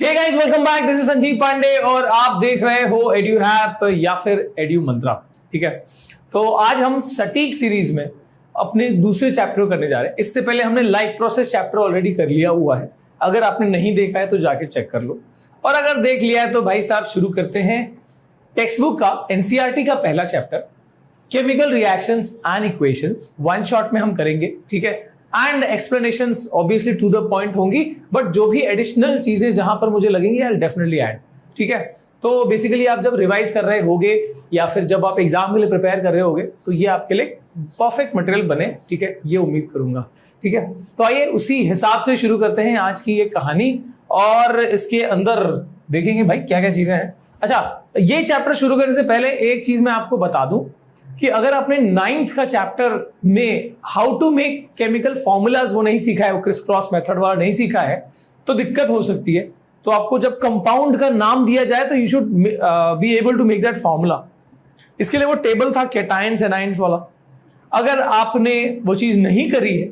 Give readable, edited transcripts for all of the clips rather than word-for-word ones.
Hey guys, welcome back. This is Sanjeev Pandey और आप देख रहे हो एड्यू हैप या फिर एड्यू मंत्रा। ठीक है, तो आज हम सटीक सीरीज में अपने दूसरे चैप्टर करने जा रहे हैं। इससे पहले हमने लाइफ प्रोसेस चैप्टर ऑलरेडी कर लिया हुआ है। अगर आपने नहीं देखा है तो जाके चेक कर लो, और अगर देख लिया है तो भाई साहब शुरू करते हैं टेक्स्ट बुक का एनसीईआरटी का पहला chapter, chemical reactions and equations. One shot में हम करेंगे, ठीक है, and explanations obviously to the point होंगी, बट जो भी एडिशनल चीजें जहां पर मुझे लगेंगी आई विल डेफिनेटली ऐड। ठीक है, तो बेसिकली आप जब रिवाइज कर रहे होगे या फिर जब आप एग्जाम के लिए प्रिपेयर कर रहे होगे तो ये आपके लिए परफेक्ट मटेरियल बने। ठीक है, ये उम्मीद करूंगा। ठीक है, तो आइए उसी हिसाब से शुरू करते हैं आज की ये कहानी, और इसके अंदर देखेंगे भाई क्या क्या चीजें हैं। अच्छा, ये चैप्टर शुरू करने से पहले एक चीज मैं आपको बता दूं कि अगर आपने 9th का चैप्टर में how to make chemical formulas वो नहीं सीखा है, वो क्रिस क्रॉस मेथड वाला नहीं सीखा है, तो दिक्कत हो सकती है। तो आपको जब कंपाउंड का नाम दिया जाए तो you should be able to make that formula. इसके लिए वो टेबल था कैटायंस एनायंस वाला। अगर आपने वो चीज नहीं करी है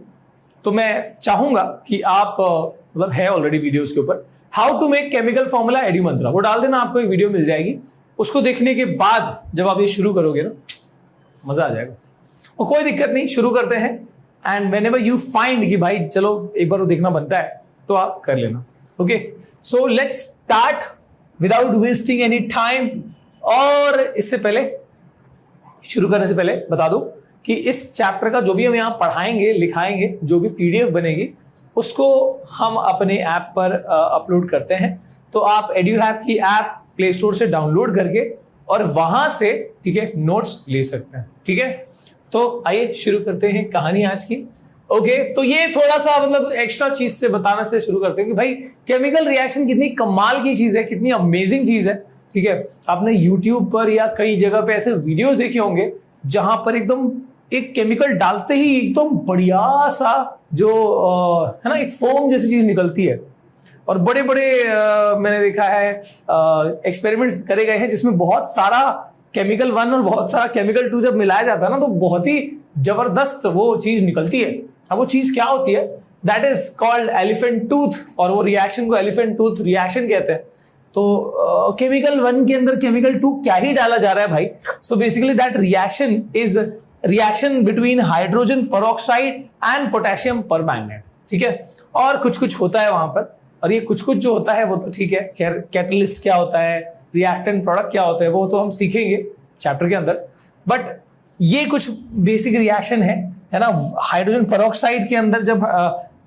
तो मैं चाहूंगा कि आप मतलब है ऑलरेडी वीडियोस के ऊपर how to make chemical formula Edumantra, वो डाल देना, आपको एक वीडियो मिल जाएगी। उसको देखने के बाद जब आप ये शुरू करोगे ना, मजा आ जाएगा। और कोई दिक्कत नहीं, शुरू करते हैं। एंड व्हेनेवर यू फाइंड कि भाई चलो एक बार वो देखना बनता है तो आप कर लेना। Okay, so let's start without wasting any time. और इससे पहले शुरू करने से पहले बता दूं कि इस चैप्टर का जो भी हम यहां पढ़ाएंगे लिखाएंगे, जो भी पीडीएफ बनेगी उसको हम अपने ऐप पर अपलोड करते हैं। तो आप एड्यू हैप की ऐप प्ले स्टोर से डाउनलोड करके और वहां से, ठीक है, नोट्स ले सकते हैं। ठीक है, तो आइए शुरू करते हैं कहानी आज की। ओके, तो ये थोड़ा सा मतलब एक्स्ट्रा चीज से बताने से शुरू करते हैं कि भाई केमिकल रिएक्शन कितनी कमाल की चीज है, कितनी अमेजिंग चीज है। ठीक है, आपने यूट्यूब पर या कई जगह पे ऐसे वीडियोस देखे होंगे जहां पर एकदम एक केमिकल डालते ही एकदम बढ़िया सा जो है ना, एक फोम जैसी चीज निकलती है। और बड़े बड़े मैंने देखा है एक्सपेरिमेंट्स करे गए हैं जिसमें बहुत सारा केमिकल 1 और बहुत सारा केमिकल 2 जब मिलाया जाता है ना, तो बहुत ही जबरदस्त वो चीज निकलती है। अब वो चीज क्या होती है, that is called elephant tooth, और वो रिएक्शन को एलिफेंट टूथ रिएक्शन कहते हैं। तो केमिकल 1 के अंदर केमिकल 2 क्या ही डाला जा रहा है भाई। So basically that reaction is reaction between hydrogen peroxide and potassium permanganate. ठीक है, और कुछ कुछ होता है वहां पर, और ये कुछ कुछ जो होता है वो तो ठीक है, खैर कैटलिस्ट क्या होता है, रिएक्टेंट प्रोडक्ट क्या होता है, वो तो हम सीखेंगे चैप्टर के अंदर। बट ये कुछ बेसिक रिएक्शन है ना। हाइड्रोजन पेरोक्साइड के अंदर जब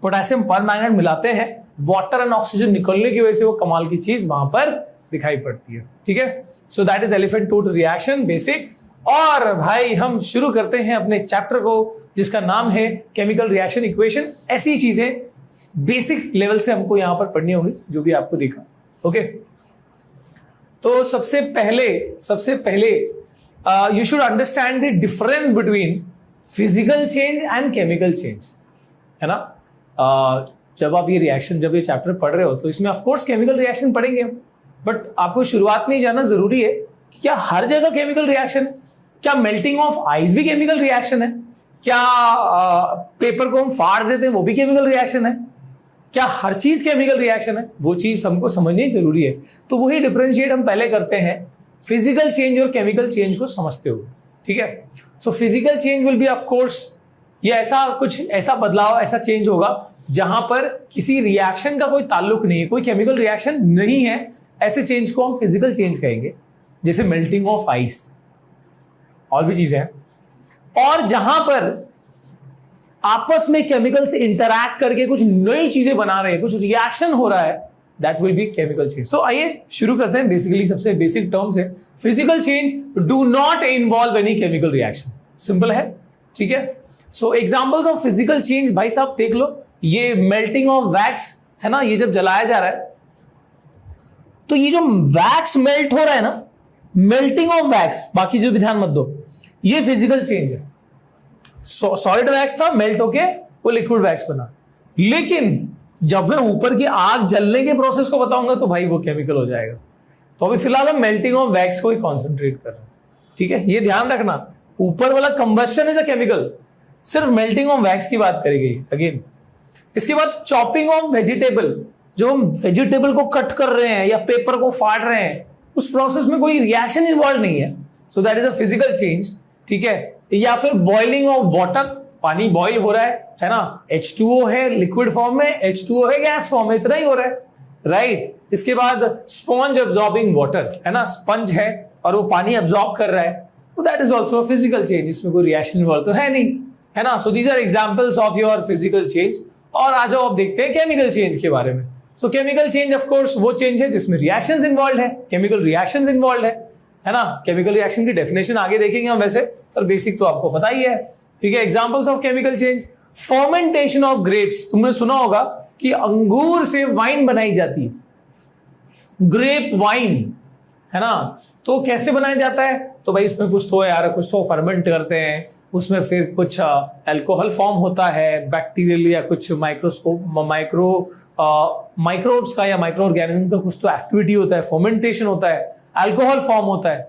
पोटेशियम परमैंगनेट मिलाते हैं, वाटर एंड ऑक्सीजन निकलने की वजह से वो कमाल की चीज वहां पर दिखाई पड़ती है। ठीक है, so that is elephant tooth reaction basic. और भाई हम शुरू करते हैं अपने चैप्टर को जिसका नाम है केमिकल रिएक्शन इक्वेशन। ऐसी चीजें बेसिक लेवल से हमको यहां पर पढ़नी होगी जो भी आपको दिखा। ओके, तो सबसे पहले you should understand the difference between physical change and chemical change, है ना। जब आप ये रिएक्शन, जब ये चैप्टर पढ़ रहे हो तो इसमें ऑफ कोर्स केमिकल रिएक्शन पढ़ेंगे हम, बट आपको शुरुआत में ही जानना जरूरी है कि क्या हर जगह केमिकल रिएक्शन है? क्या मेल्टिंग ऑफ आइस भी केमिकल रिएक्शन है? क्या पेपर को हम फाड़ देते हैं वो भी केमिकल रिएक्शन है? क्या हर चीज केमिकल रिएक्शन है? वो चीज हमको समझनी जरूरी है। तो वही डिफरेंशिएट हम पहले करते हैं फिजिकल चेंज और केमिकल चेंज को समझते हुए। ठीक है, so physical change will be of course, ये ऐसा बदलाव, ऐसा चेंज होगा जहां पर किसी रिएक्शन का कोई ताल्लुक नहीं है, कोई केमिकल रिएक्शन नहीं है, ऐसे चेंज को हम फिजिकल चेंज कहेंगे। जैसे मेल्टिंग ऑफ आइस, और भी चीजें हैं। और जहां पर आपस में केमिकल से इंटरैक्ट करके कुछ नई चीजें बना रहे हैं, कुछ रिएक्शन हो रहा है, that will be chemical change. तो आइए शुरू करते हैं। बेसिकली सबसे बेसिक टर्म से, physical change do not involve any chemical reaction. Simple है, ठीक है। सो एग्जांपल्स ऑफ फिजिकल चेंज भाई साहब देख लो। ये मेल्टिंग ऑफ वैक्स है ना, ये जब जलाया जा रहा है तो ये जो वैक्स मेल्ट हो रहा है ना, मेल्टिंग ऑफ वैक्स, बाकी जो भी ध्यान मत दो, ये फिजिकल चेंज है। सॉलिड वैक्स था, मेल्ट होके वो लिक्विड वैक्स बना। लेकिन जब मैं ऊपर की आग जलने के प्रोसेस को बताऊंगा तो भाई वो केमिकल हो जाएगा। तो अभी फिलहाल हम मेल्टिंग ऑफ वैक्स को ही कॉन्सेंट्रेट कर रहे हैं। ठीक है, ये ध्यान रखना, ऊपर वाला कंबस्शन इज अ केमिकल, सिर्फ मेल्टिंग ऑफ वैक्स की बात करी गई। अगेन इसके बाद चॉपिंग ऑफ वेजिटेबल, जो हम वेजिटेबल को कट कर रहे हैं या पेपर को फाड़ रहे हैं, उस प्रोसेस में कोई रिएक्शन इन्वॉल्व नहीं है, so that is a physical change, ठीक है। या फिर बॉइलिंग ऑफ वाटर, पानी बॉईल हो रहा है ना, H2O है लिक्विड फॉर्म में, H2O है गैस फॉर्म में, इतना ही हो रहा है, राइट। इसके बाद स्पॉन्ज एब्जॉर्बिंग वाटर है ना, स्पंज है और वो पानी एब्जॉर्ब कर रहा है, तो that is also physical change, इसमें कोई रिएक्शन इन्वॉल्व तो है नहीं, है ना। So these are examples of your physical change. और आ जाओ अब देखते हैं केमिकल चेंज के बारे में। सो केमिकल चेंज ऑफ कोर्स वो चेंज है जिसमें रिएक्शंस इन्वॉल्व है, केमिकल रिएक्शंस इन्वॉल्व है ना। केमिकल रिएक्शन की डेफिनेशन आगे देखेंगे हम वैसे, पर बेसिक तो आपको पता ही है, ठीक है। Examples of chemical change, fermentation of grapes, तुमने सुना होगा कि अंगूर से वाइन बनाई जाती है, ग्रेप वाइन, है ना। तो कैसे बनाया जाता है, तो भाई इसमें कुछ तो यार, कुछ तो फर्मेंट करते हैं, उसमें फिर कुछ अल्कोहल फॉर्म होता है, बैक्टीरियल या कुछ माइक्रोब्स का या माइक्रो ऑर्गेनिज्म का कुछ तो एक्टिविटी होता है, फर्मेंटेशन होता है, अल्कोहल फॉर्म होता है,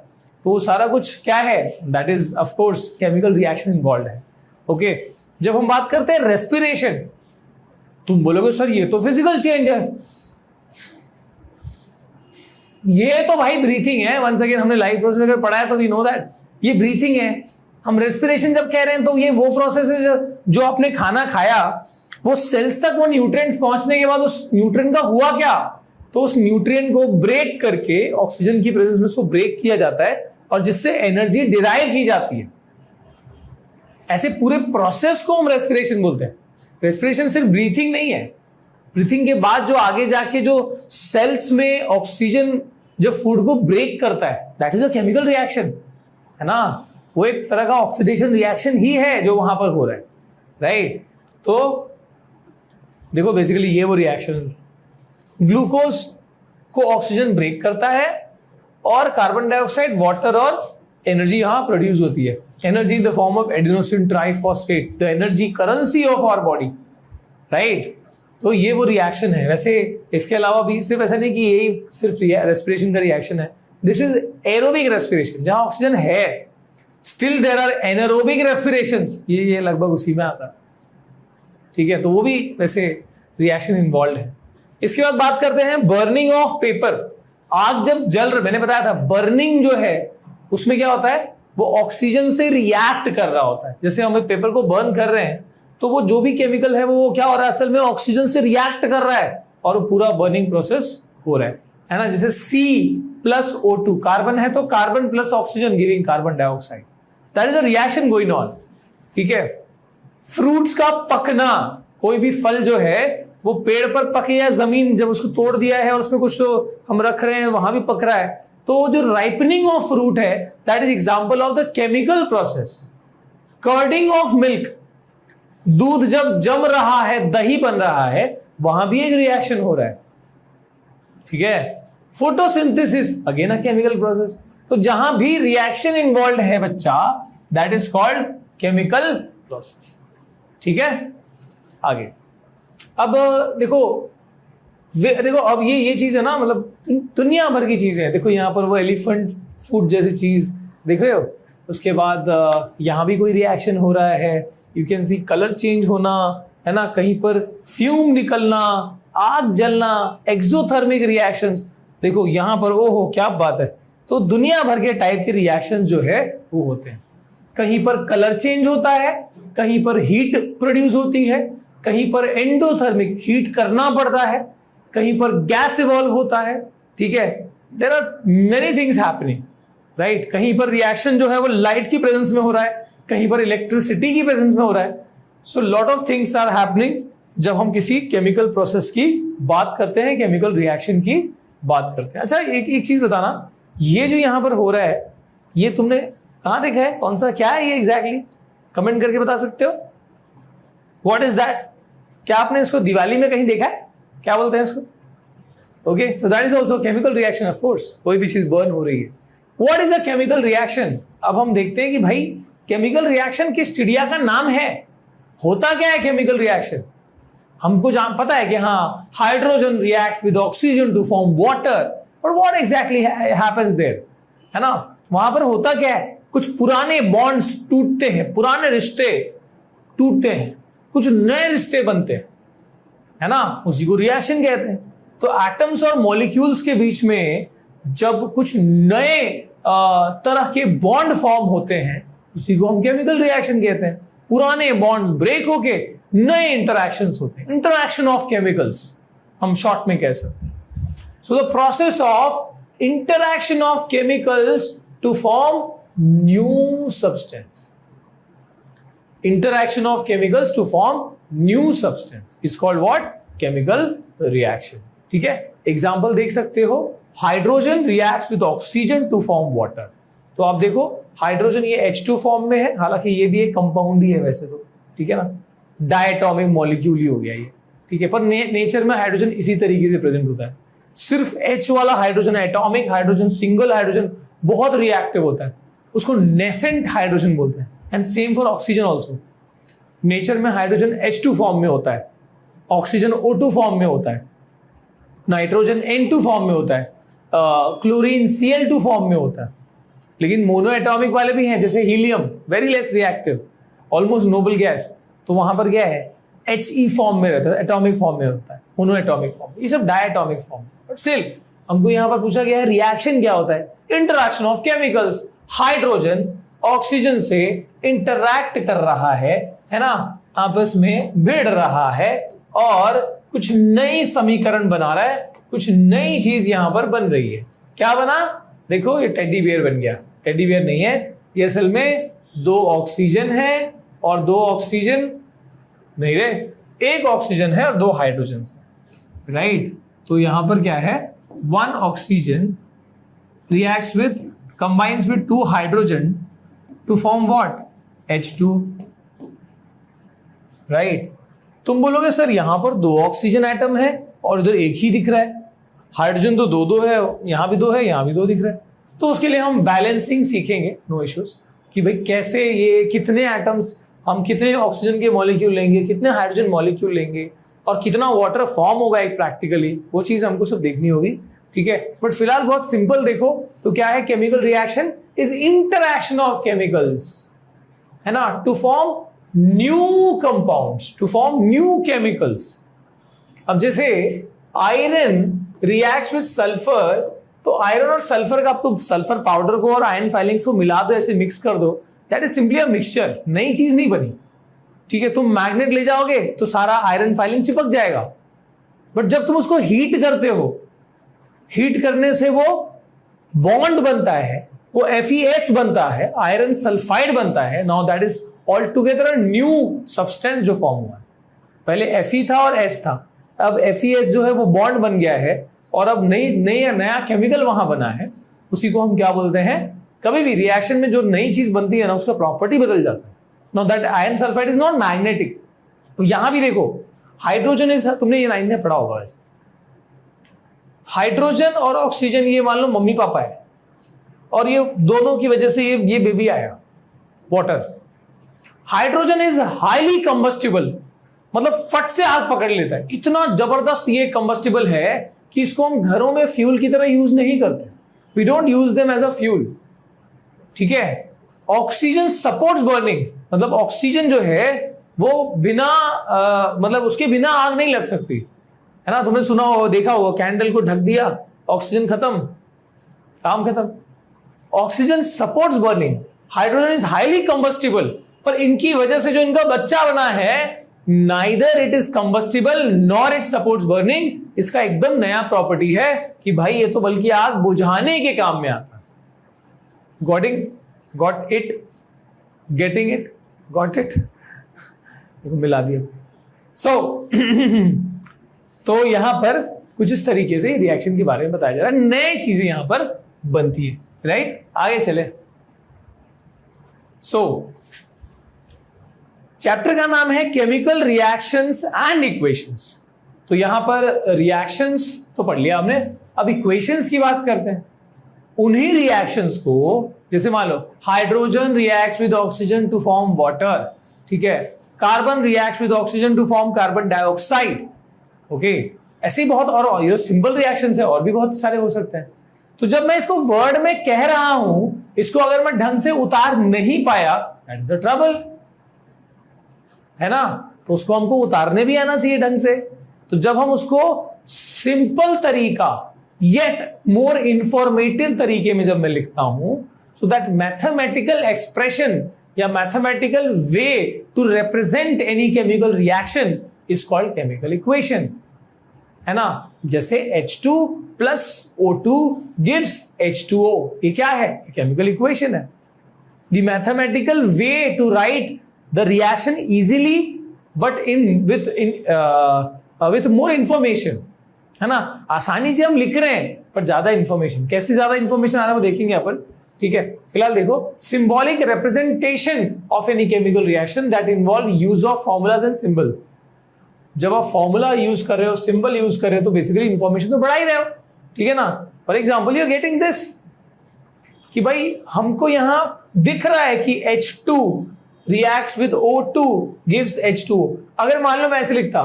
तो सारा कुछ क्या है, that is of course chemical reaction involve है, ओके। जब हम बात करते हैं रेस्पिरेशन, तुम बोलोगे सर ये तो फिजिकल चेंज है, ये तो भाई ब्रीथिंग है। वंस अगेन हमने लाइफ प्रोसेस अगर पढ़ा है तो वी नो दैट ये ब्रीथिंग है। हम रेस्पिरेशन जब कह रहे हैं तो ये वो प्रोसेस है जो आपने खाना खाया, वो सेल्स तक वो न्यूट्रिएंट्स पहुंचने के बाद उस न्यूट्रिएंट का हुआ क्या, तो उस न्यूट्रिएंट को ब्रेक करके ऑक्सीजन की प्रेजेंस में उसको ब्रेक किया जाता है और जिससे एनर्जी डिराइव की जाती है। ऐसे पूरे प्रोसेस को हम रेस्पिरेशन बोलते हैं। रेस्पिरेशन सिर्फ ब्रीथिंग नहीं है, ब्रीथिंग के बाद जो आगे जाके जो सेल्स में ऑक्सीजन जब फूड को ब्रेक करता है, that is a chemical reaction, है ना। वो एक तरह का ऑक्सीडेशन रिएक्शन ही है जो वहां पर हो रहा है, राइट। तो देखो बेसिकली ये वो रिएक्शन, ग्लूकोज को ऑक्सीजन ब्रेक करता है और कार्बन डाइऑक्साइड, वाटर और एनर्जी यहां प्रोड्यूस होती है। Energy in the form of adenosine triphosphate, the energy currency of our body, right. तो ये वो रिएक्शन है। वैसे इसके अलावा भी सिर्फ ऐसा नहीं कि यही सिर्फ रेस्पिरेशन का रिएक्शन है, दिस इज एरोबिक रेस्पिरेशन, जहां ऑक्सीजन है, स्टिल देयर आर एनारोबिक रेस्पिरेशंस, ये लगभग उसी में आता है, ठीक है। तो वो भी वैसे रिएक्शन इन्वॉल्व है। इसके बाद बात करते हैं बर्निंग ऑफ पेपर। आग जब जल रही, मैंने बताया था बर्निंग जो है उसमें क्या होता है, वो ऑक्सीजन से रिएक्ट कर रहा होता है। जैसे हम पेपर को बर्न कर रहे हैं तो वो जो भी केमिकल है वो क्या हो रहा है, असल में ऑक्सीजन से रिएक्ट कर रहा है और वो पूरा बर्निंग प्रोसेस हो रहा है ना। जैसे C+O2 कार्बन है तो carbon plus oxygen giving carbon dioxide, that is a reaction going on, ठीक है। फ्रूट्स का पकना, कोई भी फल जो है वो पेड़ पर पके या जमीन जब उसको तोड़ दिया है और उसमें कुछ तो हम रख रहे हैं वहां भी पक रहा है, तो जो राइपनिंग ऑफ फ्रूट है that is example of the chemical process. Curdling of milk, दूध जब जम रहा है, दही बन रहा है, वहां भी एक रिएक्शन हो रहा है, ठीक है। Photosynthesis again a chemical process. तो जहां भी रिएक्शन इन्वॉल्व है बच्चा, that is called chemical process, ठीक है। आगे अब देखो अब ये चीज है ना, मतलब दुनिया भर की चीजें हैं। देखो यहाँ पर वो एलिफेंट फूड जैसी चीज देख रहे हो, उसके बाद यहाँ भी कोई रिएक्शन हो रहा है, you can see colour change होना, है ना, कहीं पर फ्यूम निकलना, आग जलना, एक्सोथर्मिक रिएक्शंस। देखो यहाँ पर ओहो क्या बात है। तो दुनिया भर के टाइप के रिएक्शंस जो है वो होते हैं। कहीं पर कलर चेंज होता है, कहीं पर हीट प्रोड्यूस होती है, कहीं पर एंडोथर्मिक हीट करना पड़ता है, कहीं पर गैस इवॉल्व होता है, ठीक है। There are many things happening, right. कहीं पर रिएक्शन जो है वो लाइट की प्रेजेंस में हो रहा है, कहीं पर इलेक्ट्रिसिटी की प्रेजेंस में हो रहा है। So lot of things are happening जब हम किसी केमिकल प्रोसेस की बात करते हैं, केमिकल रिएक्शन की बात करते हैं। अच्छा एक चीज बताना, ये जो यहां पर हो रहा है ये तुमने कहां देखा है, कौन सा क्या है ये एग्जैक्टली, कमेंट करके बता सकते हो। What is that? क्या आपने इसको दिवाली में कहीं देखा है? क्या बोलते हैं इसको? Okay, so that is also chemical reaction of course. कोई भी चीज बर्न हो रही है। What is a chemical reaction? अब हम देखते हैं कि भाई केमिकल रिएक्शन किस चिड़िया का नाम है, होता क्या है केमिकल रिएक्शन। हमको पता है कि हाँ hydrogen react with oxygen to form water, but what exactly happens there, है ना। वहां पर होता क्या है, कुछ पुराने बॉन्ड्स टूटते हैं, पुराने रिश्ते टूटते हैं, कुछ नए रिश्ते बनते हैं, है ना, उसी को रिएक्शन कहते हैं। तो एटम्स और मॉलिक्यूल्स के बीच में जब कुछ नए तरह के बॉन्ड फॉर्म होते हैं उसी को हम केमिकल रिएक्शन कहते हैं। पुराने बॉन्ड्स ब्रेक होके नए इंटरैक्शंस होते हैं, इंटरैक्शन ऑफ केमिकल्स हम शॉर्ट में कह सकते हैं। So the process of interaction of chemicals to form new substance, interaction of chemicals to form new substance is called what? Chemical reaction। ठीक है, एग्जाम्पल देख सकते हो, hydrogen reacts with oxygen to form water. तो आप देखो hydrogen ये H2 form में है, हालांकि ये भी एक कंपाउंड ही है वैसे तो, ठीक है ना, डायटोमिक मॉलिक्यूल ही हो गया ये, ठीक है, पर नेचर में हाइड्रोजन इसी तरीके से प्रेजेंट होता है। सिर्फ H वाला hydrogen, atomic hydrogen, single hydrogen बहुत रिएक्टिव होता है, उसको नेसेंट हाइड्रोजन बोलते हैं। And same for oxygen also. Nature में हाइड्रोजन H2 फॉर्म में होता है, ऑक्सीजन O2 फॉर्म में होता है, नाइट्रोजन N2 फॉर्म में होता है, क्लोरीन Cl2 फॉर्म में होता है। लेकिन मोनो एटॉमिक वाले भी हैं, जैसे helium, very less reactive, almost noble gas, तो वहां पर क्या है, He फॉर्म में रहता है, एटॉमिक फॉर्म में होता है, मोनो एटॉमिक फॉर्म, ये सब डायटोमिक फॉर्म। बट स्टिल हमको यहां पर पूछा गया है रिएक्शन क्या होता है, interaction of chemicals. Hydrogen oxygen से इंटरैक्ट कर रहा है ना, आपस में भिड़ रहा है और कुछ नई समीकरण बना रहा है, कुछ नई चीज यहां पर बन रही है। क्या बना, देखो ये टेडी बियर बन गया। टेडी बियर नहीं है ये, असल में 2 ऑक्सीजन है और 2 ऑक्सीजन नहीं रे, 1 ऑक्सीजन है और 2 हाइड्रोजन है, राइट। तो यहां पर क्या है, 1 oxygen reacts with, combines with 2 hydrogen to form what? H2, right. तुम बोलोगे सर यहां पर 2 ऑक्सीजन एटम है और इधर एक ही दिख रहा है, हाइड्रोजन तो 2 है, यहां भी 2 है, यहां भी 2 दिख रहा है। तो उसके लिए हम बैलेंसिंग सीखेंगे, नो इश्यूज, कि भाई कैसे ये कितने एटम्स, हम कितने ऑक्सीजन के मॉलिक्यूल लेंगे, कितने हाइड्रोजन मॉलिक्यूल लेंगे और कितना वाटर फॉर्म होगा एक प्रैक्टिकली, वो चीज हमको सब देखनी होगी, ठीक है। बट फिलहाल बहुत सिंपल देखो तो क्या है, chemical reaction is interaction of chemicals, है ना, to form new compounds, to form new chemicals. अब जैसे आयरन रिएक्ट्स विद सल्फर, तो आयरन और सल्फर का, अब तो सल्फर पाउडर को और आयरन फाइलिंग्स को मिला दो, ऐसे मिक्स कर दो, that is simply a mixture, नई चीज नहीं बनी, ठीक है। तुम मैग्नेट ले जाओगे तो सारा आयरन फाइलिंग चिपक जाएगा, बट जब तुम उसको हीट करते हो, हीट करने से वो बॉन्ड बनता है, वो FeS बनता है, आयरन सल्फाइड बनता है। Now that is all together a new substance जो फॉर्म हुआ है। पहले Fe था और S था, अब FeS जो है वो बॉन्ड बन गया है और अब नया केमिकल वहां बना है। उसी को हम क्या बोलते हैं, कभी भी रिएक्शन में जो नई चीज बनती है ना, उसका प्रॉपर्टी बदल जाता है। Now that iron sulphide is not magnetic. तो यहां भी देखो हाइड्रोजन इज, तुमने ये 9th में पढ़ा होगा वैसे, हाइड्रोजन और ऑक्सीजन ये मान लो मम्मी पापा है, और ये दोनों की वजह से ये बेबी आया, water. Hydrogen is highly combustible, मतलब फट से आग पकड़ लेता है, इतना जबरदस्त ये कंबस्टिबल है कि इसको हम घरों में फ्यूल की तरह यूज नहीं करते, we don't use them as a fuel, ठीक है। ऑक्सीजन सपोर्ट्स बर्निंग, मतलब ऑक्सीजन जो है वो बिना मतलब उसके बिना आग नहीं लग सकती, है ना। तुमने सुना हो, देखा होगा, कैंडल को ढक दिया, ऑक्सीजन खत्म, काम खत्म। Oxygen supports burning, hydrogen is highly combustible, पर इनकी वजह से जो इनका बच्चा बना है, neither it is combustible nor it supports burning. इसका एकदम नया प्रॉपर्टी है कि भाई ये तो बल्कि आग बुझाने के काम में आता है। Got it, getting it, got it, मिला दिया। सो तो यहां पर कुछ इस तरीके से रिएक्शन के बारे में बताया जा रहा है, नई चीजें यहां पर बनती है, राइट। आगे चले। चैप्टर का नाम है केमिकल रिएक्शंस एंड इक्वेशंस। तो यहां पर रिएक्शंस तो पढ़ लिया हमने, अब इक्वेशंस की बात करते हैं। उन्हीं रिएक्शंस को, जैसे मान लो hydrogen reacts with oxygen to form water, ठीक है, carbon reacts with oxygen to form carbon dioxide, okay. ऐसे ही बहुत और ये सिंपल रिएक्शंस है, और भी बहुत सारे हो सकते हैं। तो जब मैं इसको वर्ड में कह रहा हूं, इसको अगर मैं ढंग से उतार नहीं पाया, दैट इज अ ट्रबल, है ना। तो उसको हमको उतारने भी आना चाहिए ढंग से। तो जब हम उसको सिंपल तरीका येट मोर इंफॉर्मेटिव तरीके में जब मैं लिखता हूं, सो दैट मैथमेटिकल एक्सप्रेशन या mathematical way to represent any chemical reaction is called chemical equation, है ना। जैसे H2 plus O2 gives H2O, ये क्या है? केमिकल इक्वेशन है। The mathematical way to write the reaction easily but with more information, है ना। आसानी से हम लिख रहे हैं पर ज्यादा इंफॉर्मेशन। कैसे ज्यादा इंफॉर्मेशन आ रहा है वो देखेंगे अपन, ठीक है। फिलहाल देखो, symbolic representation of any chemical reaction that involve use of formulas and symbol. जब आप फॉर्मूला यूज कर रहे हो, सिंबल यूज कर रहे हो, तो बेसिकली इंफॉर्मेशन तो बढ़ा ही रहे हो, ठीक है ना। For example you are getting this कि भाई हमको यहां दिख रहा है कि H2 reacts with O2 gives H2O। अगर मान लो मैं ऐसे लिखता,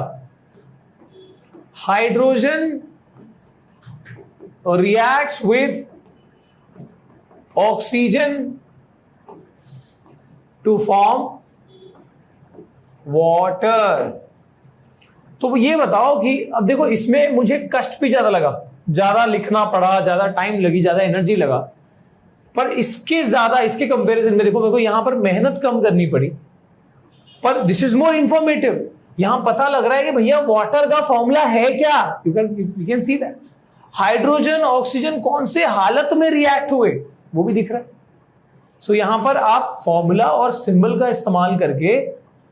hydrogen reacts with oxygen to form water, तो ये बताओ कि अब देखो इसमें मुझे कष्ट भी ज्यादा लगा, ज्यादा लिखना पड़ा, ज्यादा टाइम लगी, ज्यादा एनर्जी लगा, पर इसके कंपैरिजन में देखो मेरे को यहां पर मेहनत कम करनी पड़ी, पर दिस इज मोर इंफॉर्मेटिव। यहां पता लग रहा है कि भैया वाटर का फॉर्मूला है क्या, you can see that. Hydrogen oxygen कौन से हालत में रिएक्ट हुए वो भी दिख रहा है। सो यहां पर आप फॉर्मूला और सिंबल का इस्तेमाल करके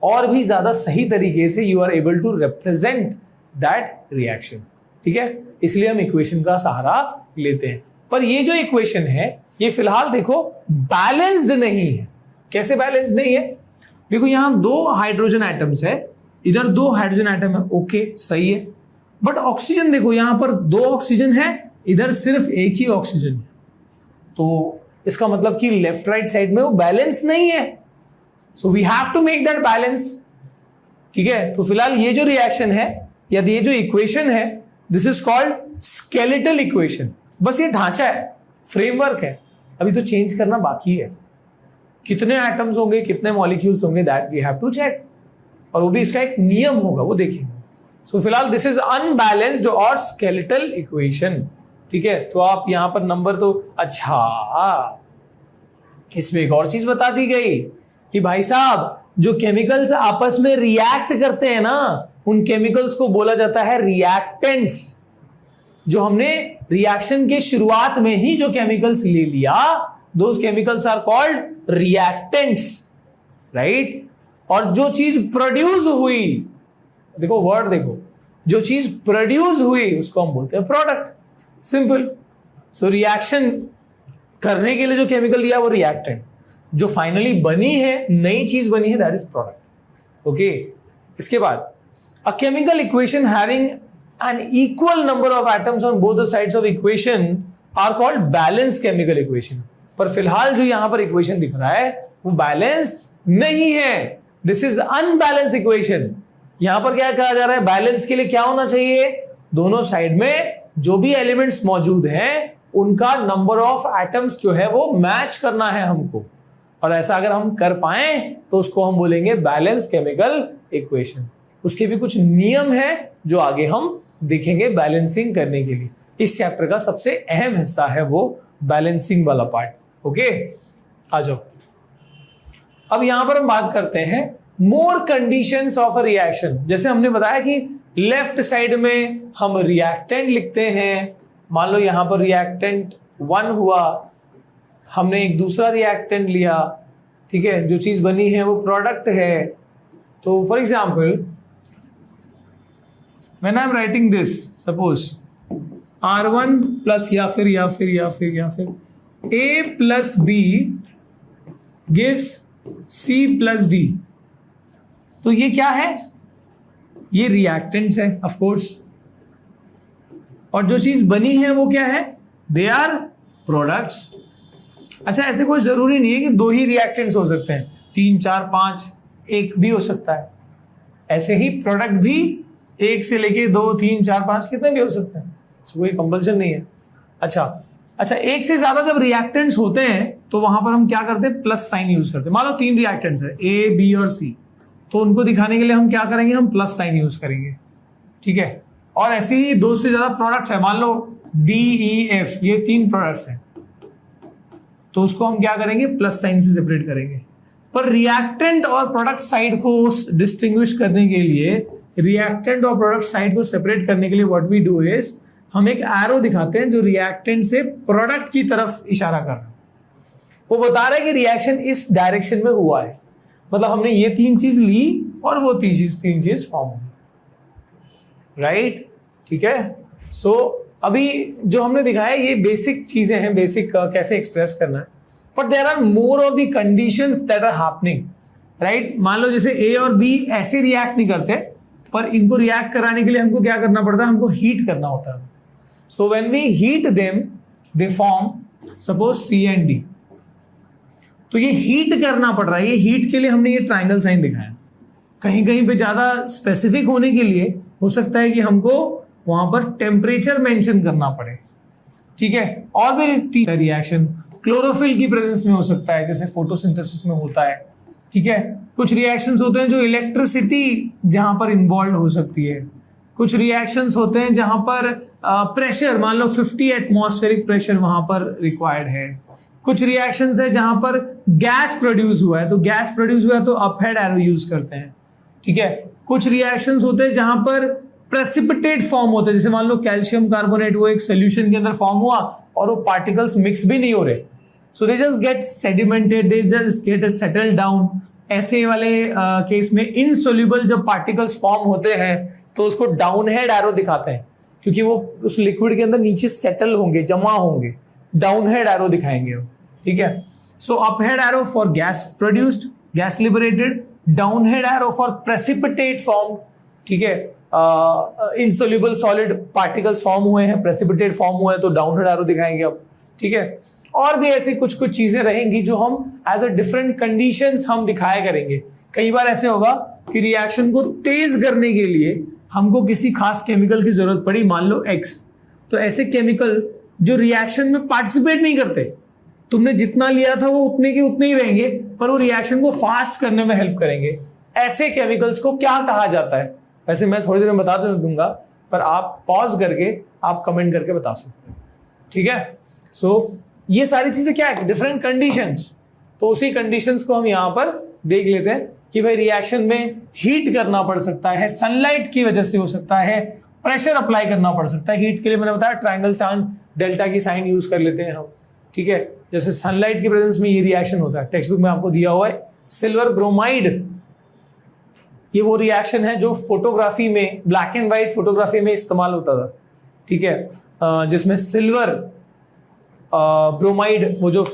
और भी ज्यादा सही तरीके से you are able to represent that reaction, ठीक है। इसलिए हम इक्वेशन का सहारा लेते हैं। पर ये जो इक्वेशन है ये फिलहाल देखो बैलेंस्ड नहीं है। कैसे बैलेंस्ड नहीं है? देखो यहां 2 हाइड्रोजन एटम्स है, इधर 2 हाइड्रोजन एटम है, ओके सही है। बट ऑक्सीजन देखो, यहां पर 2 ऑक्सीजन है, इधर सिर्फ एक ही ऑक्सीजन है, तो इसका मतलब कि लेफ्ट राइट साइड में वो बैलेंस नहीं है। So we have to make that balance, ठीक है। तो फिलहाल ये जो रिएक्शन है या ये जो इक्वेशन है, this is called skeletal equation. बस ये ढांचा है, फ्रेमवर्क है, अभी तो चेंज करना बाकी है। कितने एटम्स होंगे, कितने मॉलिक्यूल्स होंगे, that we have to check, और वो भी इसका एक नियम होगा, वो देखेंगे। सो फिलहाल दिस इज अनबैलेंस्ड और स्केलेटल इक्वेशन, ठीक है। तो आप यहां पर नंबर तो, अच्छा इसमें एक और चीज बता दी गई कि भाई साहब जो केमिकल्स आपस में रिएक्ट करते हैं ना, उन केमिकल्स को बोला जाता है रिएक्टेंट्स। जो हमने रिएक्शन के शुरुआत में ही जो केमिकल्स ले लिया, those chemicals are called reactants, right. और जो चीज प्रोड्यूस हुई, देखो वर्ड देखो, जो चीज प्रोड्यूस हुई उसको हम बोलते हैं प्रोडक्ट, सिंपल। सो रिएक्शन करने के लिए जो केमिकल लिया वो रिएक्टेंट, जो फाइनली बनी है, नई चीज बनी है, दैट इज प्रोडक्ट, ओके। इसके बाद a chemical equation having an equal number of atoms on both the sides of equation are called balance chemical equation. पर फिलहाल जो यहां पर इक्वेशन दिख रहा है वो बैलेंस नहीं है, दिस इज अनबैलेंस इक्वेशन। यहां पर क्या कहा जा रहा है, बैलेंस के लिए क्या होना चाहिए, दोनों साइड में जो भी एलिमेंट्स मौजूद हैं उनका नंबर ऑफ एटम्स जो है वो मैच करना है हमको, और ऐसा अगर हम कर पाए तो उसको हम बोलेंगे बैलेंस केमिकल इक्वेशन। उसके भी कुछ नियम है जो आगे हम देखेंगे बैलेंसिंग करने के लिए। इस चैप्टर का सबसे अहम हिस्सा है वो बैलेंसिंग वाला पार्ट, ओके। आ जाओ, अब यहां पर हम बात करते हैं मोर कंडीशंस ऑफ अ रिएक्शन। जैसे हमने बताया कि लेफ्ट साइड में हम रिएक्टेंट लिखते हैं, मान लो यहां पर रिएक्टेंट 1 हुआ, हमने एक दूसरा रिएक्टेंट लिया, ठीक है, जो चीज बनी है वो प्रोडक्ट है। तो for example when I am writing this, suppose R1 plus या फिर A plus B gives C plus D, तो ये क्या है, ये रिएक्टेंट्स है ऑफ कोर्स, और जो चीज बनी है वो क्या है, दे आर प्रोडक्ट्स। अच्छा, ऐसे कोई जरूरी नहीं है कि 2 ही रिएक्टेंट्स हो सकते हैं, 3, 4, 5, 1 भी हो सकता है। ऐसे ही प्रोडक्ट भी 1 से लेके 2, 3, 4, 5 कितने भी हो सकते हैं, कोई कंपल्सन नहीं है। अच्छा 1 से ज्यादा जब रिएक्टेंट्स होते हैं तो वहां पर हम क्या करते हैं, प्लस साइन यूज करते हैं। मान लो 3 रिएक्टेंट्स है A, B और C, तो उनको दिखाने के लिए हम क्या करेंगे, हम प्लस साइन यूज करेंगे, ठीक है, और ऐसे ही 2 से ज्यादा प्रोडक्ट्स है, मान लो DEF, ये 3 प्रोडक्ट्स हैं, तो उसको हम क्या करेंगे, प्लस साइन से सेपरेट करेंगे। पर रिएक्टेंट और प्रोडक्ट साइड को डिस्टिंग्विश करने के लिए, रिएक्टेंट और प्रोडक्ट साइड को सेपरेट करने के लिए व्हाट वी डू इज, हम एक एरो दिखाते हैं जो रिएक्टेंट से प्रोडक्ट की तरफ इशारा कर रहा है। वो बता रहा है कि रिएक्शन इस डायरेक्शन में हुआ है, मतलब हमने ये 3 चीज ली और वो 3 चीज फॉर्म हुई, राइट, ठीक है। सो अभी जो हमने दिखाया ये बेसिक चीजें हैं, बेसिक कैसे एक्सप्रेस करना है, but there are more of the conditions that are happening, right. मान लो जैसे ए और बी ऐसे रिएक्ट नहीं करते, पर इनको रिएक्ट कराने के लिए हमको क्या करना पड़ता है, हमको हीट करना होता है। So when we heat them they form suppose C and D, तो ये हीट करना पड़ रहा है। ये हीट के लिए हमने ये ट्रायंगल साइन दिखाया। कहीं कहीं पे ज्यादा स्पेसिफिक होने के लिए हो सकता है कि हमको वहां पर टेम्परेचर मेंशन करना पड़े, ठीक है। और भी रिएक्शन क्लोरोफिल की प्रेजेंस में हो सकता है, जैसे फोटोसिंथेसिस में होता है, ठीक है। कुछ रिएक्शंस होते हैं जो इलेक्ट्रिसिटी जहां पर इन्वॉल्व हो सकती है। कुछ रिएक्शंस होते हैं जहां पर प्रेशर, मान लो 50 एटमॉस्फेरिक प्रेशर वहां पर रिक्वायर्ड है। कुछ रिएक्शंस है जहां पर गैस प्रोड्यूस हुआ है, तो गैस प्रोड्यूस हुआ है तो अपहेड एरो यूज करते हैं, ठीक है। कुछ रिएक्शंस होते हैं जहां पर प्रेसिपिटेट फॉर्म होते हैं, जैसे मान लो कैल्शियम कार्बोनेट, वो एक सोल्यूशन के अंदर फॉर्म हुआ और वो पार्टिकल्स मिक्स भी नहीं हो रहे, so they just get sedimented, they just get settle down. ऐसे वाले केस में इनसोल्यूबल जब पार्टिकल्स फॉर्म होते हैं तो उसको डाउन हेड एरो दिखाते हैं, क्योंकि वो उस लिक्विड के अंदर नीचे सेटल होंगे, जमा होंगे, डाउन हेड एरो दिखाएंगे, ठीक है। So up head arrow for gas produced, gas liberated, down head arrow for precipitate form, ठीक है। इनसोल्यूबल सॉलिड पार्टिकल्स फॉर्म हुए हैं, प्रेसिपिटेट फॉर्म हुए हैं, तो डाउन हेड एरो दिखाएंगे अब, ठीक है। और भी ऐसे कुछ कुछ चीजें रहेंगी जो हम एज अ डिफरेंट कंडीशंस हम दिखाया करेंगे। कई बार ऐसे होगा कि रिएक्शन को तेज करने के लिए हमको किसी खास केमिकल की जरूरत पड़ी, मान लो X, तो ऐसे केमिकल जो रिएक्शन में पार्टिसिपेट नहीं करते, तुमने जितना लिया था वो उतने के उतने ही रहेंगे, पर वो रिएक्शन को फास्ट करने में हेल्प करेंगे। ऐसे केमिकल्स को क्या कहा जाता है? वैसे मैं थोड़ी देर में बता दूंगा, पर आप पॉज करके आप कमेंट करके बता सकते हैं, ठीक है। सो ये सारी चीजें क्या है, डिफरेंट कंडीशंस, तो उसी कंडीशंस को हम यहां पर देख लेते हैं कि भाई रिएक्शन में हीट करना पड़ सकता है, सनलाइट की वजह से हो सकता है, प्रेशर अप्लाई करना पड़ सकता है। हीट के लिए मैंने बताया ट्रायंगल साइन, डेल्टा की साइन यूज कर लेते हैं हम, ठीक है। जैसे सनलाइट की प्रेजेंस में ये रिएक्शन होता है, टेक्स्ट बुक में आपको दिया हुआ है सिल्वर ब्रोमाइड, ये वो रिएक्शन है जो फोटोग्राफी में, ब्लैक एंड व्हाइट फोटोग्राफी में इस्तेमाल होता था, ठीक है, जिसमें सिल्वर ब्रोमाइड, वो जो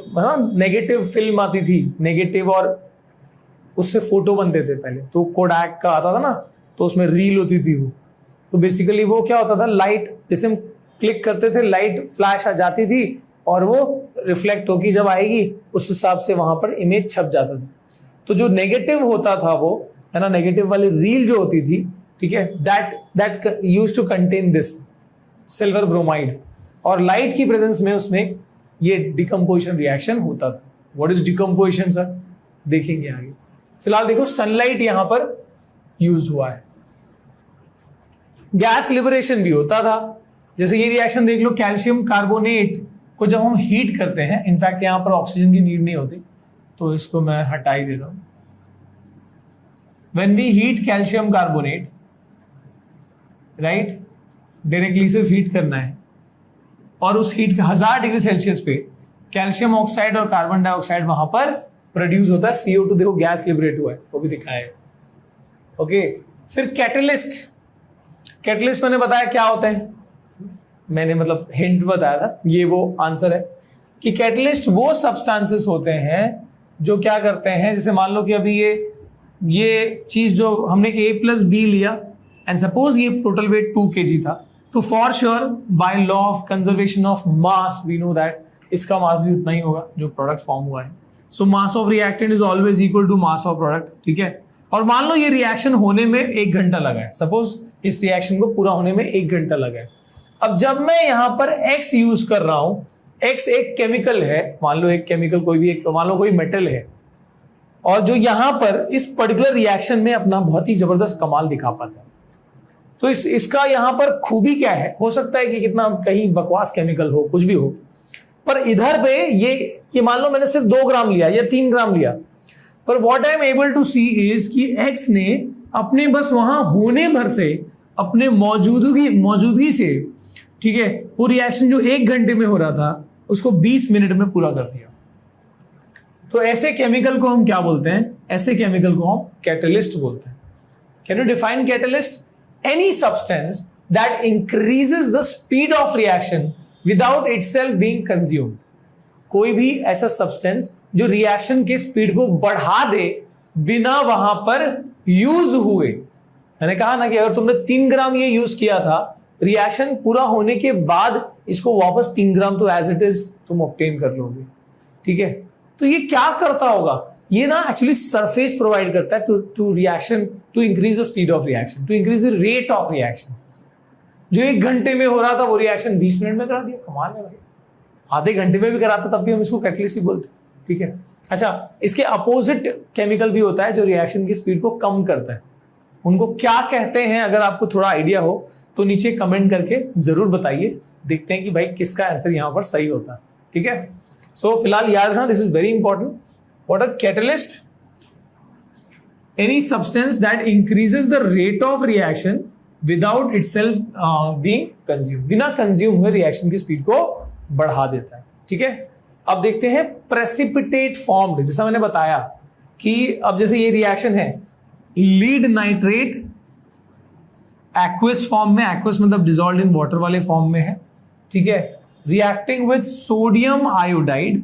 नेगेटिव फिल्म आती थी, नेगेटिव, और उससे फोटो बनते थे पहले, तो कोडैक का आता था ना, तो उसमें रील होती थी वो, तो बेसिकली वो क्या होता था, लाइट जैसे हम क्लिक करते थे, लाइट फ्लैश आ जाती थी और वो रिफ्लेक्ट होगी, जब आएगी उस हिसाब से वहां पर इमेज छप जाता था। तो जो नेगेटिव होता था वो है ना, नेगेटिव वाली रील जो होती थी, ठीक है, that used to contain this silver bromide, और लाइट की प्रेजेंस में उसमें ये डिकम्पोजिशन रिएक्शन होता था। व्हाट इज डिकम्पोजिशन सर, देखेंगे आगे। फिलहाल देखो सनलाइट यहां पर यूज हुआ है। गैस लिबरेशन भी होता था, जैसे ये रिएक्शन देख लो, कैल्शियम कार्बोनेट को जब हम हीट करते हैं, इनफैक्ट यहां पर ऑक्सीजन की नीड नहीं होती, तो इसको मैं हटा ही देता हूं। When we heat calcium carbonate, right, directly सिर्फ हीट करना है, और उस हीट के 1000 डिग्री सेल्सियस पे कैल्शियम ऑक्साइड और कार्बन डाइऑक्साइड वहां पर प्रोड्यूस होता है, CO2 देखो गैस लिबरेट हुआ है, वो भी दिखाया है, ओके। फिर कैटलिस्ट, कैटलिस्ट मैंने बताया क्या होता है, मैंने मतलब हिंट बताया था, ये वो आंसर है कि कैटलिस्ट वो सब्सटेंसेस होते हैं जो क्या करते हैं, जैसे मान लो कि अभी ये चीज जो हमने A+B लिया, एंड सपोज ये टोटल वेट 2 kg था, तो for sure by law of conservation of mass we know that इसका मास भी उतना ही होगा जो प्रोडक्ट फॉर्म हुआ है। So mass of reactant is always equal to mass of product, ठीक है। और मान लो ये रिएक्शन होने में 1 घंटा लगा है, सपोज इस रिएक्शन को पूरा होने में 1 घंटा लगा है। अब जब मैं यहां पर X यूज कर रहा हूं, X एक केमिकल है, मान लो एक केमिकल कोई भी एक, मान लो कोई मेटल है, और जो यहां पर इस पर्टिकुलर रिएक्शन में अपना बहुत ही जबरदस्त कमाल दिखा पाता है, तो इसका यहां पर खूबी क्या है, हो सकता है कि कितना कहीं बकवास केमिकल हो, कुछ भी हो, पर इधर पे ये मान लो मैंने सिर्फ 2 ग्राम लिया या 3 ग्राम लिया, पर what I am able to see is कि एक्स ने अपने बस वहां होने भर से, अपने मौजूदगी से, ठीक है, वो रिएक्शन जो 1 घंटे में हो रहा था उसको 20 मिनट में पूरा कर दिया। तो ऐसे केमिकल को हम क्या बोलते हैं? ऐसे केमिकल को हम कैटलिस्ट बोलते हैं। Can you define catalyst? Any substance that increases the speed of reaction without itself being consumed. कोई भी ऐसा सब्सटेंस जो रिएक्शन के स्पीड को बढ़ा दे बिना वहां पर यूज हुए। मैंने कहा ना कि अगर तुमने 3 ग्राम ये यूज किया था, रिएक्शन पूरा होने के बाद इसको वापस 3 ग्राम तो एज इट इज तुम ऑब्टेन कर लोगे, ठीक है। तो ये क्या करता होगा? ये ना एक्चुअली सरफेस प्रोवाइड करता है to reaction, to increase the speed of reaction, to increase the rate of reaction. जो 1 घंटे में हो रहा था वो रिएक्शन 20 मिनट में करा दिया। कमाल है भाई, आधे घंटे में भी कराता तब भी हम इसको कैटलिस्ट ही बोलते हैं, ठीक है। अच्छा, इसके अपोजिट केमिकल भी होता है जो रिएक्शन की स्पीड को कम करता है। उनको क्या कहते हैं? अगर आपको थोड़ा आइडिया हो तो नीचे कमेंट करके जरूर बताइए, देखते हैं कि भाई किसका आंसर यहां पर सही होता है, ठीक है। सो फिलहाल याद रखना, this is very important. What a catalyst? Any substance that increases the rate of reaction without itself being consume. बिना कंज्यूम हुए रिएक्शन की स्पीड को बढ़ा देता है, ठीक है। अब देखते हैं प्रेसिपिटेट फॉर्म्ड। जैसा मैंने बताया कि अब जैसे ये रिएक्शन है, लीड नाइट्रेट एक्वस फॉर्म में, एक्वस मतलब डिसॉल्व्ड इन वाटर वाले फॉर्म में है, ठीक है, रिएक्टिंग विद सोडियम आयोडाइड,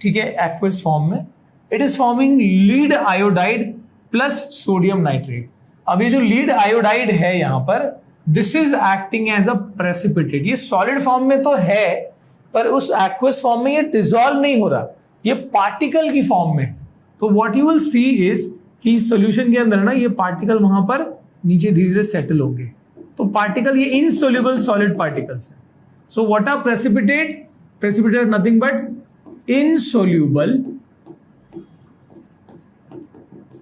ठीक है, एक्वस फॉर्म में। It is forming lead iodide plus sodium nitrate. अब ये जो लीड आयोडाइड है यहां पर, this is acting as a precipitate. ये सॉलिड फॉर्म में तो है, पर उस एक्वस फॉर्म में ये डिसॉल्व नहीं हो रहा, ये पार्टिकल की फॉर्म में। तो what you will see is कि सॉल्यूशन के अंदर ना ये पार्टिकल वहां पर नीचे धीरे धीरे सेटल होंगे। तो पार्टिकल ये इनसोल्यूबल सॉलिड पार्टिकल्स है। So what are precipitate? Precipitate nothing but insoluble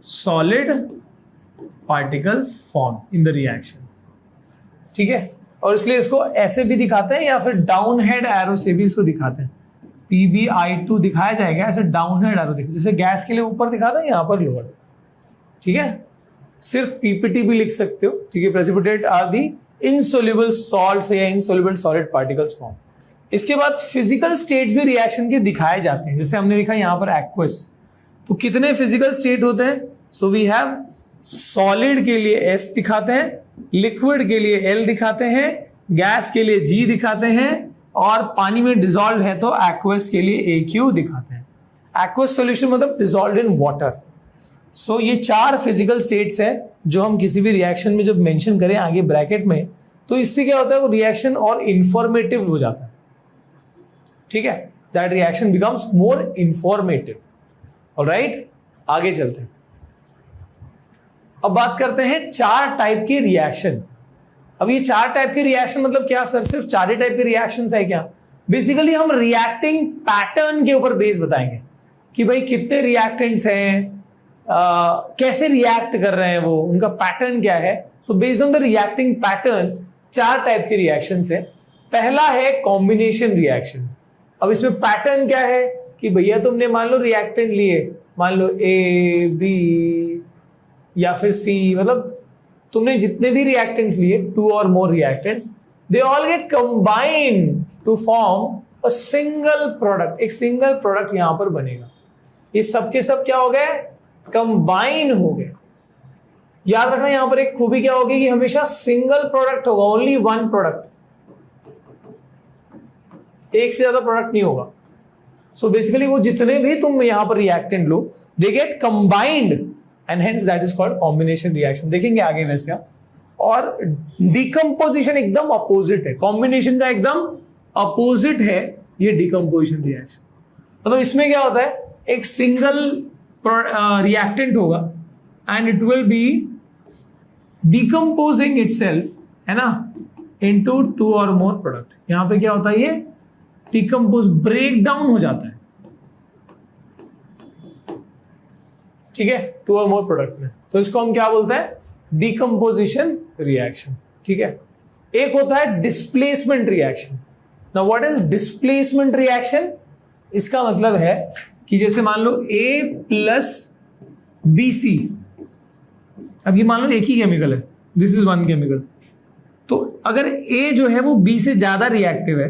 solid particles form in the reaction, ठीक है। और इसलिए इसको ऐसे भी दिखाते हैं या फिर डाउन हेड एरो से भी इसको दिखाते हैं। PbI2 दिखाया जाएगा ऐसे डाउन हेड एरो, देखो जैसे गैस के लिए ऊपर दिखाते हैं, यहां पर लोअर, ठीक है। सिर्फ पीपीटी भी लिख सकते हो, ठीक है। Precipitate are the insoluble salts या इनसोल्यूबल सॉलिड पार्टिकल्स फॉर्म। इसके बाद फिजिकल स्टेट्स भी रिएक्शन के दिखाए जाते हैं। जैसे हमने देखा यहां पर एक्वस, तो कितने फिजिकल स्टेट होते हैं? सो वी हैव सॉलिड के लिए S दिखाते हैं, लिक्विड के लिए L दिखाते हैं, गैस के लिए G दिखाते हैं, और पानी में डिसॉल्व है तो एक्वस के लिए AQ दिखाते हैं। एक्वस सॉल्यूशन मतलब डिसॉल्व इन वाटर। सो ये 4 फिजिकल स्टेट्स हैं जो हम किसी भी रिएक्शन में जब मेंशन करें आगे ब्रैकेट में, तो इससे क्या होता है, वो रिएक्शन और इंफॉर्मेटिव हो जाता है, ठीक है। That reaction becomes more informative. Alright, आगे चलते हैं। अब बात करते हैं 4 टाइप के रिएक्शन। अब ये 4 टाइप के रिएक्शन मतलब क्या सर, सिर्फ 4 ही टाइप के रिएक्शंस है क्या? बेसिकली हम रिएक्टिंग पैटर्न के ऊपर बेस बताएंगे कि भाई कितने रिएक्टेंट्स हैं, कैसे रिएक्ट कर रहे हैं वो, उनका पैटर्न क्या है। So based on the reacting pattern 4 type के रिएक्शंस है। पहला है कॉम्बिनेशन रिएक्शन। अब इसमें पैटर्न क्या है कि भैया तुमने मान लो रिएक्टेंट लिए, मान लो A, B या फिर C, मतलब तुमने जितने भी रिएक्टेंट्स लिए, 2 और more reactants, they all get combined to form a single product. एक सिंगल प्रोडक्ट यहां पर बनेगा। ये सब के सब क्या हो गए? कंबाइन हो गए। याद रखना यहां पर एक खूबी क्या होगी कि हमेशा सिंगल प्रोडक्ट होगा, ओनली 1 प्रोडक्ट, एक से ज्यादा प्रोडक्ट नहीं होगा। सो बेसिकली वो जितने भी तुम यहां पर reactant low, they get combined and hence that is called combination reaction. देखेंगे आगे वैसे आप। और डिकम्पोजिशन एकदम अपोजिट है, कॉम्बिनेशन का एकदम अपोजिट है ये डिकम्पोजिशन रिएक्शन। मतलब इसमें क्या होता है, एक सिंगल रिएक्टेंट होगा and it will be decomposing itself, है ना, इनटू 2 और मोर प्रोडक्ट। यहां पे क्या होता है, ये डिकम्पोज, ब्रेक डाउन हो जाता है, ठीक है, 2 और मोर प्रोडक्ट में। तो इसको हम क्या बोलते हैं? Decomposition reaction. ठीक है। एक होता है displacement reaction. Now what is displacement reaction? इसका मतलब है कि जैसे मान लो A प्लस BC, अब ये मान लो एक ही केमिकल है, दिस इज वन केमिकल, तो अगर A जो है वो B से ज्यादा रिएक्टिव है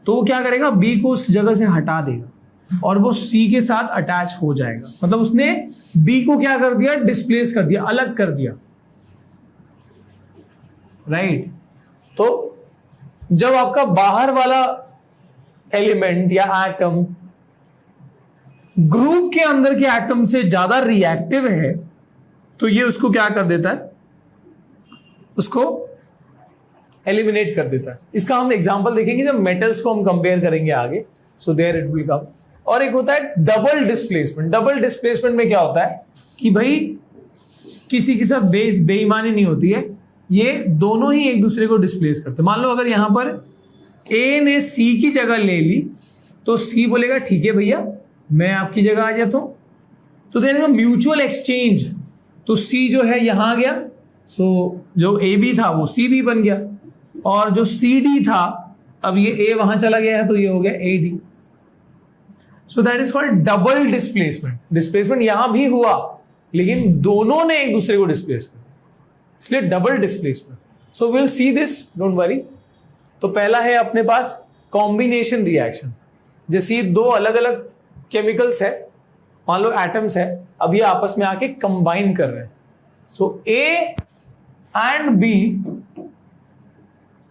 तो वो क्या करेगा, B को उस जगह से हटा देगा और वो C के साथ अटैच हो जाएगा। मतलब उसने B को क्या कर दिया, डिस्प्लेस कर दिया, अलग कर दिया, राइट। तो जब आपका बाहर वाला एलिमेंट या एटम ग्रुप के अंदर के एटम से ज्यादा रिएक्टिव है तो ये उसको क्या कर देता है, उसको एलिमिनेट कर देता है। इसका हम एग्जांपल देखेंगे जब मेटल्स को हम कंपेयर करेंगे आगे, so there it will come. और एक होता है डबल डिस्प्लेसमेंट। डबल डिस्प्लेसमेंट में क्या होता है कि भाई किसी के साथ बेईमानी नहीं होती है, ये दोनों ही एक दूसरे को डिस्प्लेस करते हैं। मान लो अगर यहां पर A ने C की जगह ले ली तो C बोलेगा ठीक है भैया मैं आपकी जगह आ जाता हूं, तो देखेगा म्यूचुअल एक्सचेंज। तो C जो है यहां आ गया, सो जो AB था वो CB बन गया, और जो CD था अब ये A वहां चला गया है तो ये हो गया AD। So that is called double displacement. Displacement यहां भी हुआ लेकिन दोनों ने एक दूसरे को डिस्प्लेस कर दिया, इसलिए double displacement. So will see this, don't worry. तो पहला है अपने पास कॉम्बिनेशन रिएक्शन। जैसे ये दो अलग अलग केमिकल्स है, मान लो एटम्स है, अब ये आपस में आके कंबाइन कर रहे हैं। सो A and B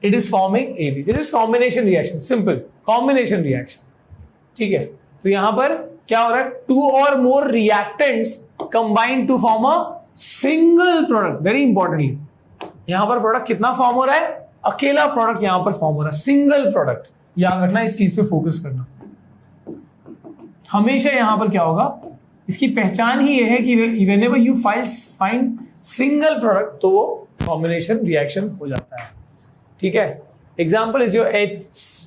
it is forming AB। This is combination reaction, simple combination reaction, ठीक है। तो यहां पर क्या हो रहा है, टू और more reactants combine to form a single product. Very importantly यहां पर प्रोडक्ट कितना फॉर्म हो रहा है, अकेला प्रोडक्ट यहां पर फॉर्म हो रहा है, सिंगल प्रोडक्ट। याद रखना, इस चीज पे फोकस करना हमेशा। यहां पर क्या होगा, इसकी पहचान ही यह है कि whenever you find single product तो वो कॉम्बिनेशन रिएक्शन हो जाता है, ठीक है। Example is your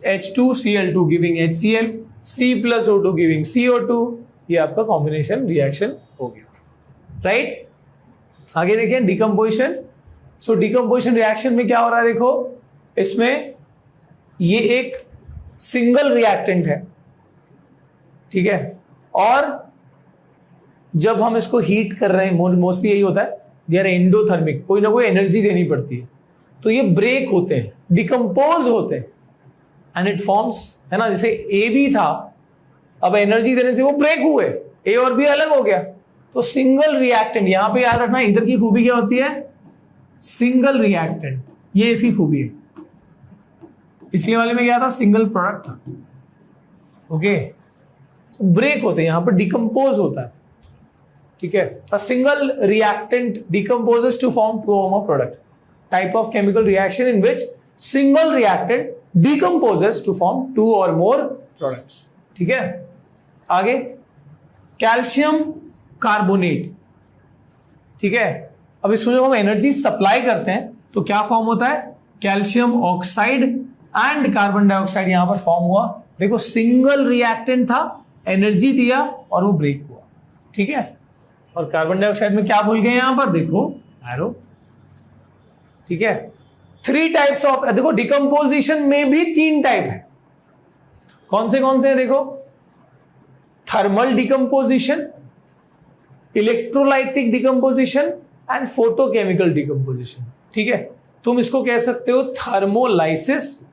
H2Cl2 giving HCl, C plus O2 giving CO2, ये आपका कॉम्बिनेशन रिएक्शन हो गया, राइट। आगे देखिए डिकम्पोजिशन। सो डिकम्पोजिशन रिएक्शन में क्या हो रहा है, देखो इसमें ये एक सिंगल रिएक्टेंट है, ठीक है, और जब हम इसको हीट कर रहे हैं, मोस्टली यही होता है, दे आर एंडोथर्मिक, कोई ना कोई एनर्जी देनी पड़ती है, तो ये ब्रेक होते हैं, डिकम्पोज होते हैं, एंड इट फॉर्म्स, है ना। जैसे A भी था, अब एनर्जी देने से वो ब्रेक हुए, A और B अलग हो गया, तो सिंगल रिएक्टेंट। यहां पे याद रखना इधर की खूबी क्या होती है, सिंगल रिएक्टेंट, ये इसकी खूबी है। पिछले वाले में क्या था, सिंगल प्रोडक्ट था, ओके। ब्रेक होते हैं, यहां पर डिकम्पोज होता है, ठीक है। A single reactant decomposes to form two और more product, type of chemical reaction in which single reactant decomposes to form two और मोर प्रोडक्ट्स, ठीक है। आगे कैल्शियम कार्बोनेट, ठीक है। अब इसको जब हम एनर्जी सप्लाई करते हैं तो क्या फॉर्म होता है, calcium oxide and carbon dioxide यहां पर फॉर्म हुआ। देखो सिंगल रिएक्टेंट था, एनर्जी दिया और वो ब्रेक हुआ, ठीक है। और कार्बन डाइऑक्साइड में क्या भूल गए यहां पर, देखो एरो, ठीक है। 3 टाइप्स ऑफ, देखो डिकम्पोजिशन में भी 3 टाइप है। कौन से हैं, देखो thermal decomposition, electrolytic decomposition and photochemical decomposition, ठीक है। तुम इसको कह सकते हो थर्मोलाइसिस,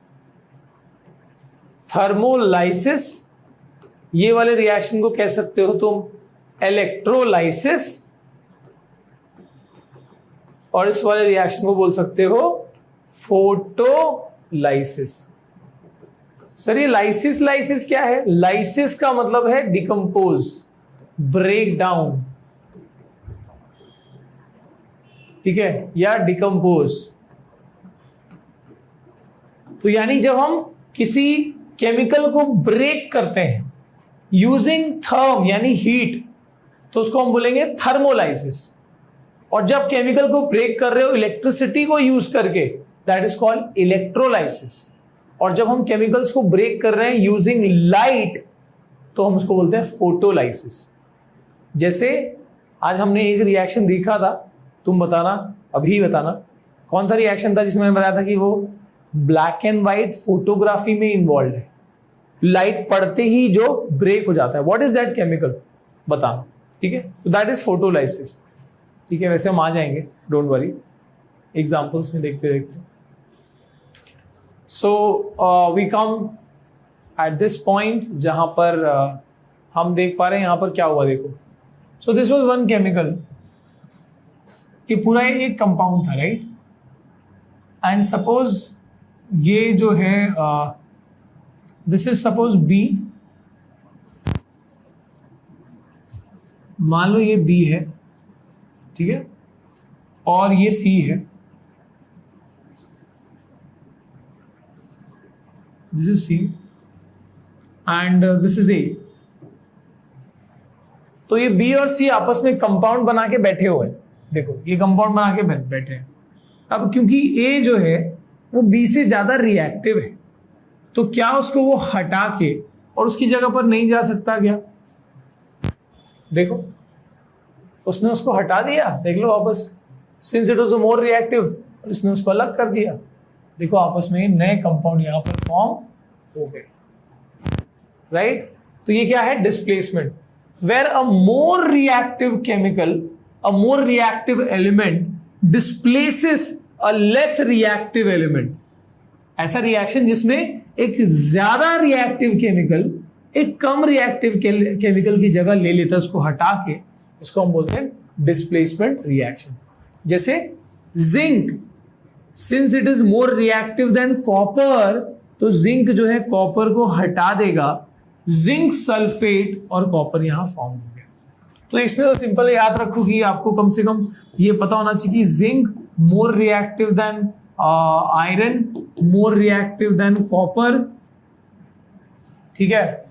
ये वाले रिएक्शन को कह सकते हो तुम इलेक्ट्रोलाइसिस, और इस वाले रिएक्शन को बोल सकते हो फोटोलाइसिस। सर ये लाइसिस क्या है, लाइसिस का मतलब है डिकम्पोज, ब्रेक डाउन, ठीक है, या डिकम्पोज। तो यानी जब हम किसी केमिकल को ब्रेक करते हैं यूजिंग थर्म यानी हीट, तो उसको हम बोलेंगे थर्मोलाइसिस। और जब केमिकल को ब्रेक कर रहे हो इलेक्ट्रिसिटी को यूज करके, दैट इज कॉल्ड इलेक्ट्रोलाइसिस। और जब हम केमिकल्स को ब्रेक कर रहे हैं यूजिंग लाइट, तो हम उसको बोलते हैं फोटोलाइसिस। जैसे आज हमने एक रिएक्शन देखा था, तुम बताना, अभी बताना, कौन सा रिएक्शन था जिसमें मैंने बताया था कि वो ब्लैक एंड व्हाइट फोटोग्राफी में इन्वॉल्व है, लाइट पड़ते ही जो ब्रेक हो जाता है, व्हाट इज दैट केमिकल बताना, ठीक है। सो दैट इज फोटोलाइसिस, ठीक है। वैसे हम आ जाएंगे, डोंट वरी, एग्जांपल्स में देखते देखते। So we come at this point जहां पर हम देख पा रहे हैं यहां पर क्या हुआ, देखो। So this was one chemical, ये पूरा एक कंपाउंड था, राइट। एंड सपोज ये जो है दिस इज सपोज बी, मान लो ये बी है, ठीक है, और ये सी है, this is C and this is A. तो ये बी और सी आपस में कंपाउंड बना के बैठे हुए हैं, देखो ये कंपाउंड बना के बैठे हैं। अब क्योंकि ए जो है वो बी से ज्यादा रिएक्टिव है, तो क्या उसको वो हटा के और उसकी जगह पर नहीं जा सकता क्या? देखो उसने उसको हटा दिया, देख लो वापस, since it was more reactive, और इसने उसको अलग कर दिया। देखो आपस में नए कंपाउंड यहां पर फॉर्म हो गए, राइट। तो ये क्या है? Displacement, where a more reactive chemical, a more reactive element displaces a less reactive element. ऐसा रिएक्शन जिसमें एक ज्यादा रिएक्टिव केमिकल एक कम रिएक्टिव केमिकल की जगह ले लेता है, उसको हटा के, इसको हम बोलते हैं डिस्प्लेसमेंट रिएक्शन। जैसे zinc, since it is more reactive than copper, तो जिंक जो है कॉपर को हटा देगा, जिंक सल्फेट और कॉपर यहां फॉर्म हो गया। तो इसमें तो सिंपल याद रखो कि आपको कम से कम ये पता होना चाहिए कि zinc more reactive than iron, more reactive than copper, ठीक है,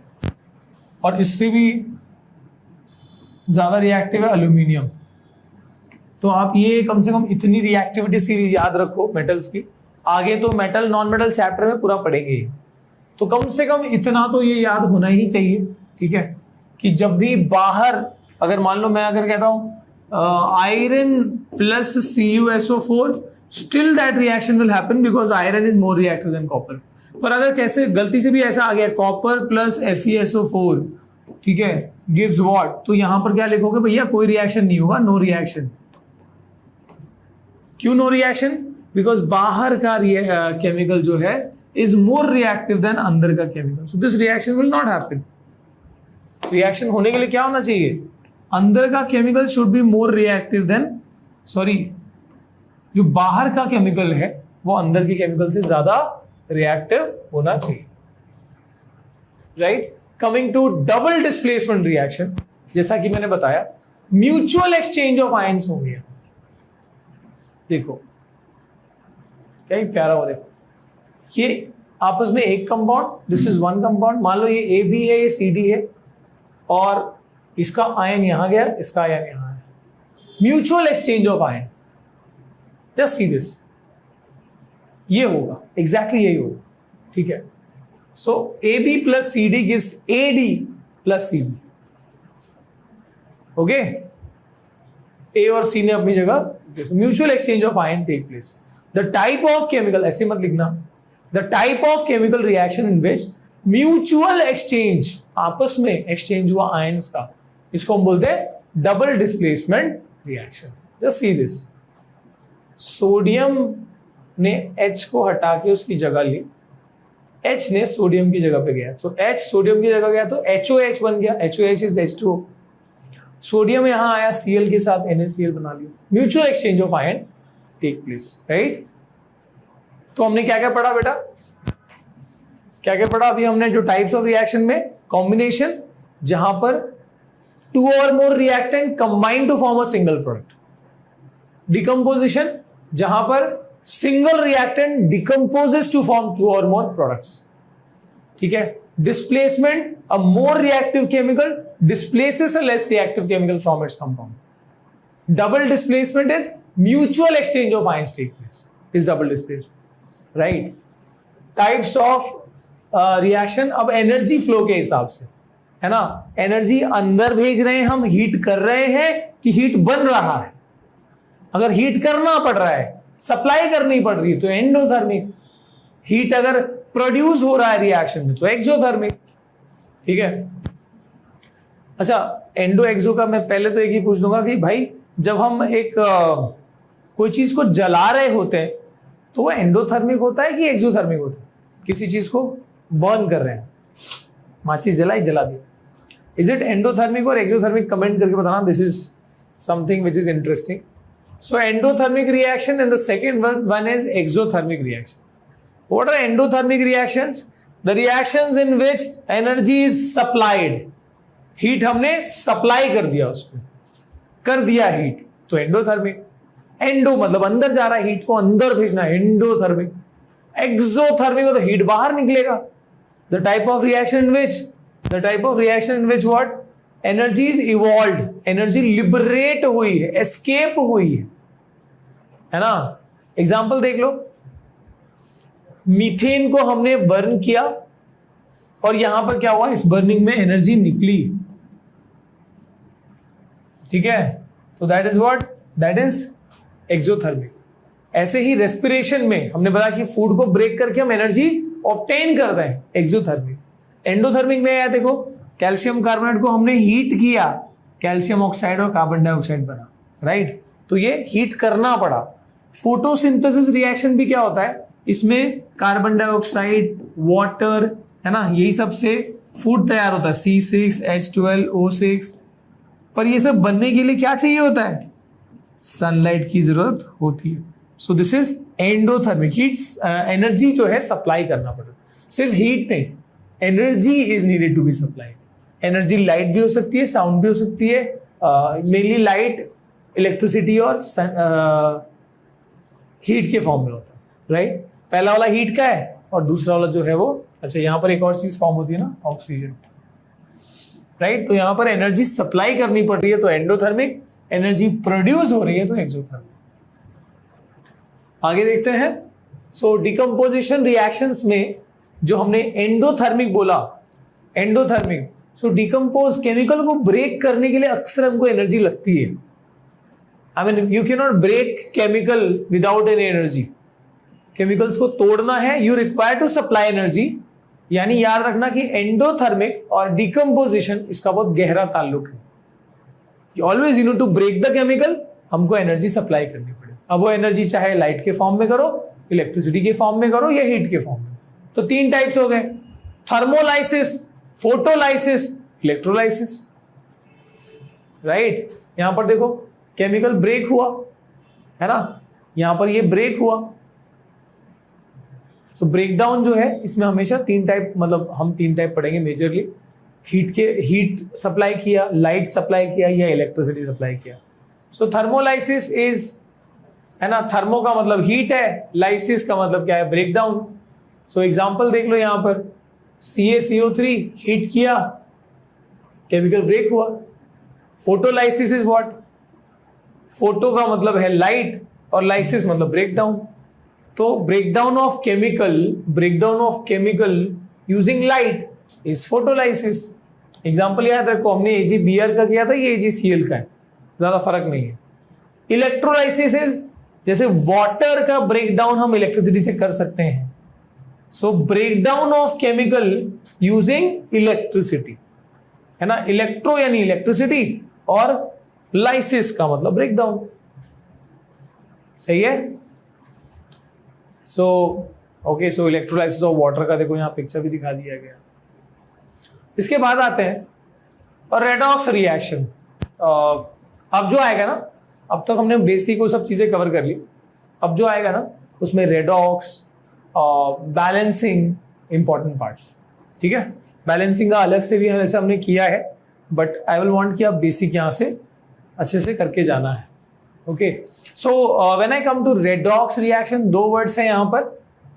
और इससे भी ज्यादा रिएक्टिव है एल्यूमिनियम। तो आप ये कम से कम इतनी रिएक्टिविटी सीरीज याद रखो मेटल्स की, आगे तो मेटल नॉन मेटल चैप्टर में पूरा पढ़ेंगे, तो कम से कम इतना तो ये याद होना ही चाहिए, ठीक है, कि जब भी बाहर, अगर मान लो मैं अगर कहता हूं iron plus CuSO4, still that reaction will happen because iron is more reactive than copper. पर अगर कैसे गलती से भी ऐसा आ गया कॉपर प्लस FeSO4, ठीक है, गिव्स व्हाट, तो यहां पर क्या लिखोगे भैया? कोई रिएक्शन नहीं होगा, नो रिएक्शन। क्यों नो रिएक्शन? बिकॉज बाहर का केमिकल जो है इज मोर रिएक्टिव देन अंदर का chemical, so this reaction will not happen. Reaction होने के लिए क्या होना चाहिए? अंदर का chemical should be more reactive than, sorry, जो बाहर का केमिकल है वो अंदर के केमिकल से ज्यादा रिएक्टिव होना चाहिए, right. Coming to double displacement reaction, जैसा कि मैंने बताया, म्यूचुअल एक्सचेंज ऑफ आयंस हो गया। देखो क्या ही प्यारा हो, देखो ये आपस में एक compound, this is one compound, मान लो ये AB है, ये CD है, और इसका आयन यहां गया, इसका आयन यहां है, mutual exchange of ion. Just see this, ये होगा, एग्जैक्टली यही होगा, ठीक है। So AB plus CD gives AD plus CB, okay. A और C ने अपनी जगह, mutual exchange of ion take place. The type of chemical, ऐसे मत लिखना, the type of chemical reaction in which mutual exchange, आपस में एक्सचेंज हुआ आयंस का, इसको हम बोलते हैं double displacement reaction. Just see this, sodium ने H को हटा के उसकी जगह ली, H ने सोडियम की जगह पे गया, तो H सोडियम की जगह गया तो HOH बन गया, HOH इज H2O। सोडियम यहां आया, Cl के साथ NaCl बना लिया, mutual exchange of ion take place, right. तो हमने क्या क्या पढ़ा बेटा? क्या क्या पढ़ा अभी हमने? जो टाइप्स ऑफ रिएक्शन में कॉम्बिनेशन, जहां पर 2 और more reactant combine to form a single product. Decomposition, जहां पर single reactant decomposes to form 2 और मोर प्रोडक्ट्स, ठीक है। Displacement, a more reactive chemical displaces a less reactive chemical from its compound. Double displacement is mutual exchange of ions take place, is double displacement, right? Types of reaction, अब energy flow के हिसाब से है ना, energy अंदर भेज रहे हैं हम, हीट कर रहे हैं कि हीट बन रहा है। अगर हीट करना पड़ रहा है सप्लाई करनी पड़ रही है तो एंडोथर्मिक, हीट अगर प्रोड्यूस हो रहा है रिएक्शन में तो एक्सोथर्मिक। ठीक है, अच्छा एंडो एक्सो का मैं पहले तो एक ही पूछ दूंगा कि भाई जब हम एक कोई चीज को जला रहे होते हैं तो वो एंडोथर्मिक होता है कि एक्सोथर्मिक होता है? किसी चीज को बर्न कर रहे हैं, माचिस जला दिया, इज इट एंडोथर्मिक और एक्सोथर्मिक? कमेंट करके बताना, this is something which is interesting. So endothermic reaction and the second one is exothermic reaction. What are endothermic reactions? The reactions in which energy is supplied, heat हमने supply कर दिया, उसको कर दिया heat, तो endothermic. Endo मतलब अंदर जा रहा है, हीट को अंदर भेजना, एंडोथर्मिक। एक्सोथर्मिक हो तो हीट बाहर निकलेगा। The type of reaction in which what energy is evolved, energy liberate हुई है, एस्केप हुई है ना। एग्जाम्पल देख लो, मीथेन को हमने बर्न किया और यहां पर क्या हुआ, इस बर्निंग में एनर्जी निकली। ठीक है, तो that is what, that is exothermic. ऐसे ही रेस्पिरेशन में हमने बताया कि फूड को ब्रेक करके हम एनर्जी ऑब्टेन करते हैं, एक्सोथर्मिक। एंडोथर्मिक में आया, देखो कैल्शियम कार्बोनेट को हमने हीट किया, कैल्शियम ऑक्साइड और कार्बन डाइऑक्साइड बना, राइट, तो ये हीट करना पड़ा। फोटोसिंथेसिस रिएक्शन भी क्या होता है, इसमें कार्बन डाइऑक्साइड, वाटर, है ना, यही सब से फूड तैयार होता है, C6H12O6। पर ये सब बनने के लिए क्या चाहिए होता है, सनलाइट की जरूरत होती है। So this is endothermic, heat energy जो है सप्लाई करना पड़ता है। सिर्फ हीट नहीं, energy is needed to be supplied. Energy light भी हो सकती है, साउंड भी हो सकती है, मेनली लाइट, इलेक्ट्रिसिटी और हीट के फॉर्म में होता है, राइट। पहला वाला हीट का है और दूसरा वाला जो है वो, अच्छा यहां पर एक और चीज फॉर्म होती है ना, ऑक्सीजन, राइट। तो यहां पर एनर्जी सप्लाई करनी पड़ रही है तो एंडोथर्मिक, एनर्जी प्रोड्यूस हो रही है तो एक्सोथर्मिक। आगे देखते हैं। सो डिकम्पोजिशन रिएक्शंस में जो हमने एंडोथर्मिक बोला, एंडोथर्मिक, सो डिकम्पोज केमिकल को ब्रेक करने के लिए अक्सर हमको एनर्जी लगती है। I mean you can not break chemical without any energy. Chemicals को तोड़ना है, you require to supply energy. यानी याद रखना कि एंडोथर्मिक और डिकम्पोजिशन इसका बहुत गहरा ताल्लुक है। Always you need to break the chemical, हमको एनर्जी सप्लाई करनी पड़े। अब वो एनर्जी चाहे लाइट के फॉर्म में करो, इलेक्ट्रिसिटी के फॉर्म में करो या हीट के फॉर्म में। तो तीन टाइप्स हो गए, थर्मोलाइसिस, फोटोलाइसिस, इलेक्ट्रोलाइसिस, राइट। यहां पर देखो केमिकल ब्रेक हुआ है ना, यहां पर ये ब्रेक हुआ। सो ब्रेकडाउन जो है इसमें हमेशा तीन टाइप, मतलब हम तीन टाइप पढ़ेंगे मेजरली। हीट सप्लाई किया, लाइट सप्लाई किया या इलेक्ट्रिसिटी सप्लाई किया। सो थर्मोलाइसिस इज, है ना, थर्मो का मतलब हीट है, लाइसिस का मतलब क्या है, ब्रेकडाउन। सो एग्जांपल देख लो यहां पर, CaCO3 हीट किया, केमिकल ब्रेक हुआ। फोटोलाइसिस इज व्हाट, फोटो का मतलब है लाइट और लाइसिस मतलब ब्रेकडाउन। तो breakdown of chemical using light is photolysis. Example याद रखो, हमने AgBr का किया था, ये AgCl का है, ज्यादा फर्क नहीं है। इलेक्ट्रोलाइसिस इज, जैसे वाटर का ब्रेकडाउन हम इलेक्ट्रिसिटी से कर सकते हैं। So breakdown of chemical using electricity, है ना, इलेक्ट्रो यानी इलेक्ट्रिसिटी और लाइसिस का मतलब ब्रेकडाउन। सही है। So okay, so electrolysis of water का देखो यहां पिक्चर भी दिखा दिया गया। इसके बाद आते हैं और रेडॉक्स रिएक्शन। अब जो आएगा ना, अब तक हमने बेसिक वो सब चीजें कवर कर ली, अब जो आएगा ना उसमें रेडॉक्स, बैलेंसिंग, इंपॉर्टेंट पार्ट्स। ठीक है, बैलेंसिंग का अलग से भी ऐसे हमने किया है, बट आई विल वांट कि आप बेसिक यहां से अच्छे से करके जाना है। Okay, so when I come to redox reaction, दो वर्ड्स हैं यहां पर।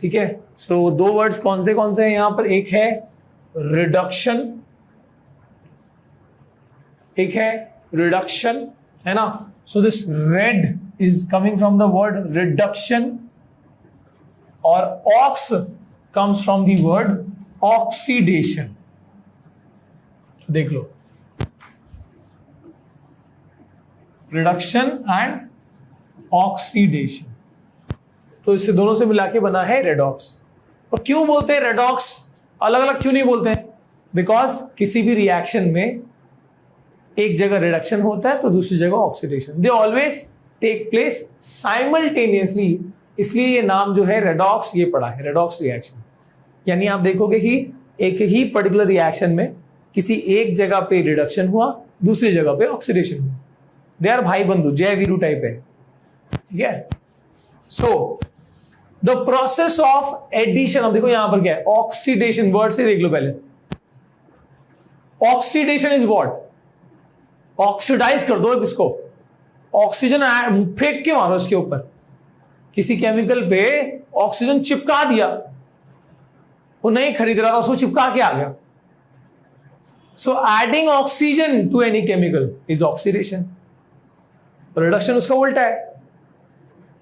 ठीक है, सो दो वर्ड्स कौन से हैं यहां पर, एक है रिडक्शन, एक है रिडक्शन, है ना। So this red is coming from the word reduction और ox comes from the word oxidation. देख लो, रिडक्शन एंड ऑक्सीडेशन। तो इससे दोनों से मिला के बना है रेडॉक्स। और क्यों बोलते हैं रेडॉक्स, अलग अलग क्यों नहीं बोलते हैं? बिकॉज किसी भी रिएक्शन में एक जगह रिडक्शन होता है तो दूसरी जगह oxidation, they always take place simultaneously, इसलिए ये नाम जो है रेडॉक्स ये पड़ा है, रेडॉक्स रिएक्शन। यानी आप देखोगे कि एक ही पर्टिकुलर रिएक्शन में किसी एक जगह पे रिडक्शन हुआ, दूसरी जगह पे ऑक्सीडेशन हुआ, दे आर भाई बंधु, जय वीरू टाइप है, ठीक है। So the process of addition, अब देखो यहां पर क्या है, ऑक्सीडेशन, वर्ड से देख लो पहले। ऑक्सीडेशन इज व्हाट, ऑक्सीडाइज कर दो इसको, ऑक्सीजन फेंक के मारो इसके ऊपर, किसी केमिकल पे ऑक्सीजन चिपका दिया, वो नहीं खरीद रहा था उसको चिपका के आ गया। So adding oxygen to any chemical is oxidation. Reduction उसका उल्टा है,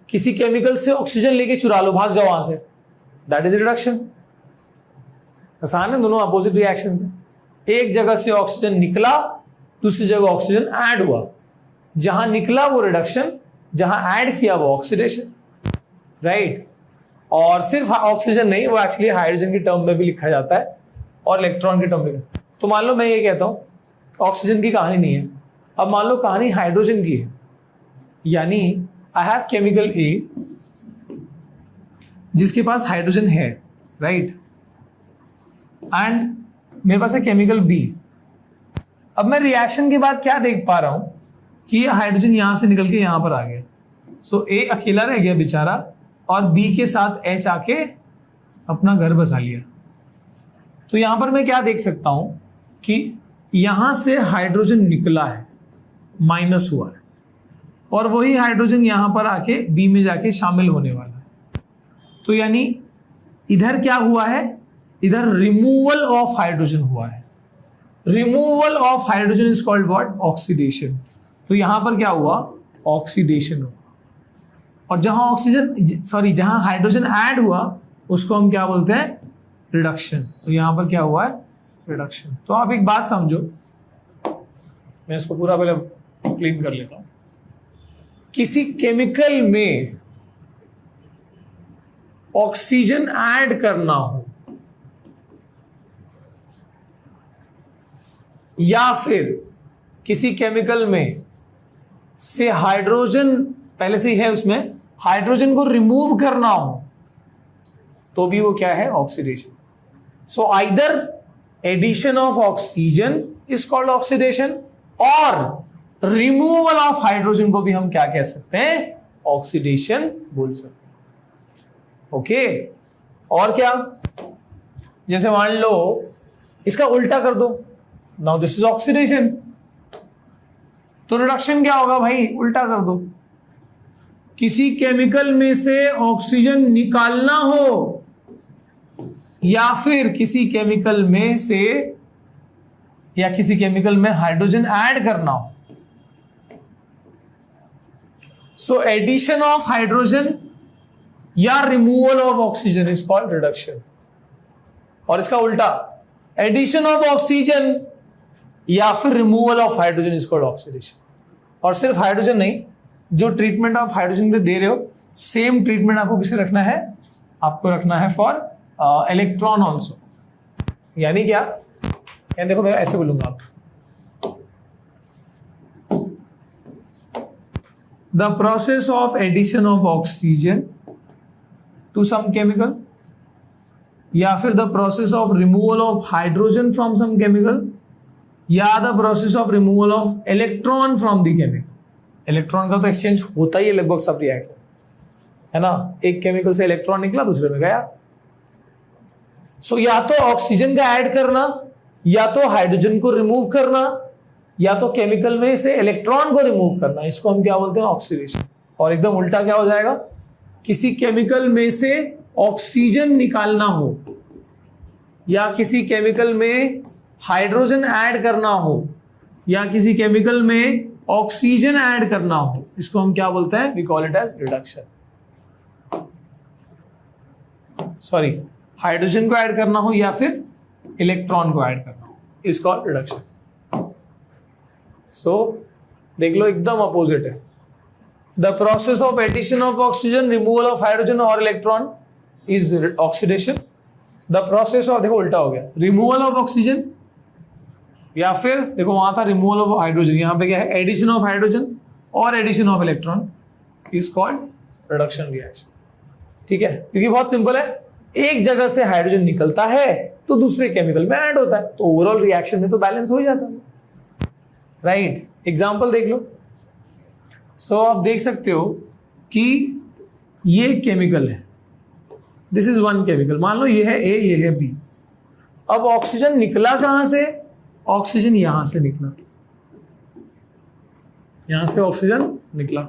किसी केमिकल से ऑक्सीजन लेके चुरा लो, भाग जाओ वहां से, दैट इज रिडक्शन। आसान है, दोनों अपोजिट रिएक्शंस हैं। एक जगह से ऑक्सीजन निकला, दूसरी जगह ऑक्सीजन ऐड हुआ, जहां निकला वो रिडक्शन, जहां ऐड किया वो ऑक्सीडेशन, राइट। और सिर्फ ऑक्सीजन नहीं, वो एक्चुअली हाइड्रोजन के टर्म में भी लिखा जाता है और इलेक्ट्रॉन के टर्म में। तो मान लो मैं ये कहता हूं ऑक्सीजन की कहानी नहीं है, अब मान लो कहानी हाइड्रोजन की है। यानी आई हैव केमिकल ए जिसके पास हाइड्रोजन है, राइट, एंड मेरे पास है केमिकल बी। अब मैं रिएक्शन के बाद क्या देख पा रहा हूं कि ये हाइड्रोजन यहां से निकल के यहां पर आ गया, सो ए अकेला रह गया बेचारा, और बी के साथ एच आके अपना घर बसा लिया। तो यहां पर मैं क्या देख सकता हूं कि यहां से हाइड्रोजन निकला है, माइनस हुआ है, और वही हाइड्रोजन यहां पर आके बी में जाके शामिल होने वाला है। तो यानी इधर क्या हुआ है, इधर रिमूवल ऑफ हाइड्रोजन हुआ है। Removal of hydrogen is called what, oxidation. तो यहां पर क्या हुआ, ऑक्सीडेशन हुआ। और जहां हाइड्रोजन ऐड हुआ उसको हम क्या बोलते हैं, रिडक्शन। तो यहां पर क्या हुआ है, रिडक्शन। तो आप एक बात समझो, मैं इसको पूरा पहले क्लीन कर लेता हूं। किसी केमिकल में ऑक्सीजन ऐड करना हो या फिर किसी केमिकल में से हाइड्रोजन पहले से ही है, उसमें हाइड्रोजन को रिमूव करना हो, तो भी वो क्या है, oxidation. So either addition of oxygen is called oxidation, और रिमूवल ऑफ हाइड्रोजन को भी हम क्या कह सकते हैं, ऑक्सीडेशन बोल सकते हैं। ओके, और क्या, जैसे मान लो इसका उल्टा कर दो, नाउ दिस इज ऑक्सीडेशन, तो रिडक्शन क्या होगा भाई, उल्टा कर दो। किसी केमिकल में से ऑक्सीजन निकालना हो या फिर किसी केमिकल में से या किसी केमिकल में हाइड्रोजन ऐड करना हो, सो एडिशन ऑफ हाइड्रोजन या removal of oxygen is called reduction. और इसका उल्टा, एडिशन ऑफ ऑक्सीजन या फिर removal of hydrogen is called oxidation. और सिर्फ हाइड्रोजन नहीं, जो ट्रीटमेंट आप हाइड्रोजन पे दे रहे हो, सेम ट्रीटमेंट आपको किसे रखना है, आपको रखना है फॉर इलेक्ट्रॉन ऑल्सो। यानी क्या, यानी देखो मैं ऐसे बोलूंगा, आप the process of addition of oxygen to some chemical या फिर the process of removal of hydrogen from some chemical या the process of removal of electron from the chemical. Electron का तो एक्सचेंज होता ही है लगभग सब रिएक्शन, है ना, एक केमिकल से इलेक्ट्रॉन निकला दूसरे में गया। सो या तो ऑक्सीजन का ऐड करना, या तो हाइड्रोजन को रिमूव करना, या तो केमिकल में से इलेक्ट्रॉन को रिमूव करना, इसको हम क्या बोलते हैं, ऑक्सीडेशन। और एकदम उल्टा क्या हो जाएगा, किसी केमिकल में से ऑक्सीजन निकालना हो या किसी केमिकल में हाइड्रोजन ऐड करना हो या किसी केमिकल में ऑक्सीजन ऐड करना हो, इसको हम क्या बोलते हैं, we call it as reduction. Sorry, hydrogen को ऐड करना हो या फिर इलेक्ट्रॉन को ऐड करना हो, इज कॉल्ड रिडक्शन। सो देख लो एकदम अपोजिट है। The process of addition of oxygen, removal of hydrogen और electron is oxidation. The process of, देखो उल्टा हो गया, रिमूवल ऑफ ऑक्सीजन, या फिर देखो वहां था रिमूवल ऑफ हाइड्रोजन, यहां पे क्या है, एडिशन ऑफ हाइड्रोजन और addition of electron is called reduction reaction. ठीक है, क्योंकि बहुत सिंपल है, एक जगह से हाइड्रोजन निकलता है तो दूसरे केमिकल में ऐड होता है, तो ओवरऑल रिएक्शन में तो बैलेंस हो जाता है, राइट। एग्जांपल देख लो। सो आप देख सकते हो कि ये केमिकल है, दिस इज वन केमिकल, मान लो ये है ए, ये है बी। अब ऑक्सीजन निकला कहां से, ऑक्सीजन यहां से निकला, यहां से ऑक्सीजन निकला।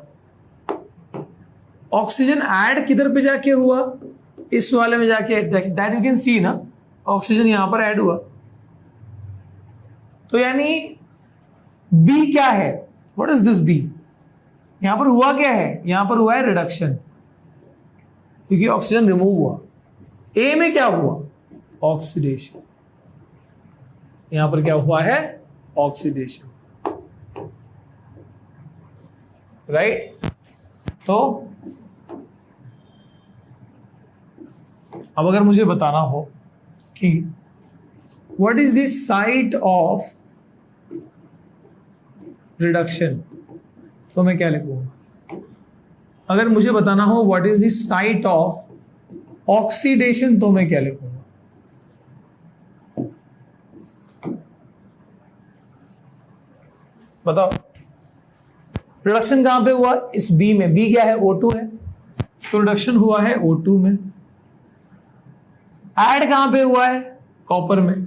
ऑक्सीजन ऐड किधर पे जाके हुआ, इस वाले में जाके, दैट यू कैन सी ना, ऑक्सीजन यहां पर ऐड हुआ। तो यानी बी क्या है, व्हाट इज दिस बी, यहां पर हुआ क्या है, यहां पर हुआ है रिडक्शन, क्योंकि ऑक्सीजन रिमूव हुआ। ए में क्या हुआ, ऑक्सीडेशन, यहां पर क्या हुआ है, ऑक्सीडेशन, राइट। तो अब अगर मुझे बताना हो कि what is the site of reduction, तो मैं क्या लिखूंगा। अगर मुझे बताना हो what is the site of oxidation, तो मैं क्या लिखूंगा। बताओ, रिडक्शन कहां पे हुआ, इस बी में, बी क्या है, O2 है, तो रिडक्शन हुआ है O2 में। ऐड कहां पे हुआ है, कॉपर में,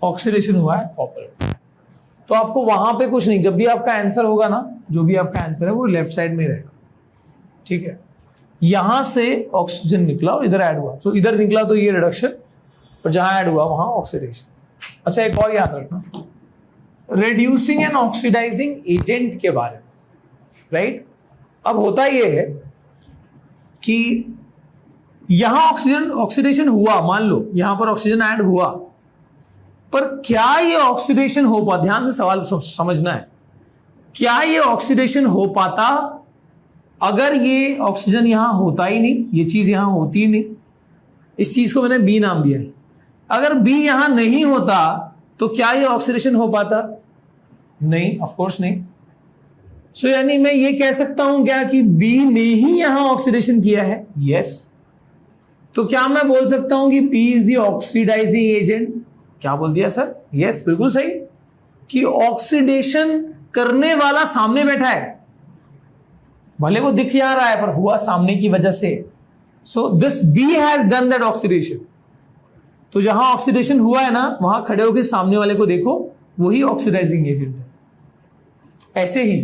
ऑक्सीडेशन हुआ है कॉपर में। तो आपको वहां पे कुछ नहीं, जब भी आपका आंसर होगा ना, जो भी आपका आंसर है वो लेफ्ट साइड में रहेगा, ठीक है। यहां से ऑक्सीजन निकला और इधर ऐड हुआ, तो इधर निकला तो ये रिडक्शन, और जहां ऐड हुआ वहां ऑक्सीडेशन। अच्छा, एक और याद रखना, रेड्यूसिंग एंड ऑक्सीडाइजिंग एजेंट के बारे में, राइट। अब होता यह है कि यहां ऑक्सीडेशन हुआ, मान लो यहां पर ऑक्सीजन ऐड हुआ, पर क्या ये ऑक्सीडेशन हो पाता, ध्यान से सवाल समझना है, क्या ये ऑक्सीडेशन हो पाता अगर ये ऑक्सीजन यहां होता ही नहीं, ये चीज यहां होती ही नहीं। इस चीज को मैंने बी नाम दिया है। अगर बी यहां नहीं होता तो क्या ये ऑक्सीडेशन हो पाता, नहीं, ऑफ कोर्स नहीं। सो यानी मैं ये कह सकता हूं क्या कि बी ने ही यहां ऑक्सीडेशन किया है, यस। तो क्या मैं बोल सकता हूं कि P is the oxidising agent, क्या बोल दिया सर, यस, बिल्कुल सही, कि ऑक्सीडेशन करने वाला सामने बैठा है, भले वो दिख जा रहा है पर हुआ सामने की वजह से। So this B has done that oxidation. तो जहां ऑक्सीडेशन हुआ है ना, वहां खड़े होकर सामने वाले को देखो, वही ऑक्सीडाइजिंग एजेंट है। ऐसे ही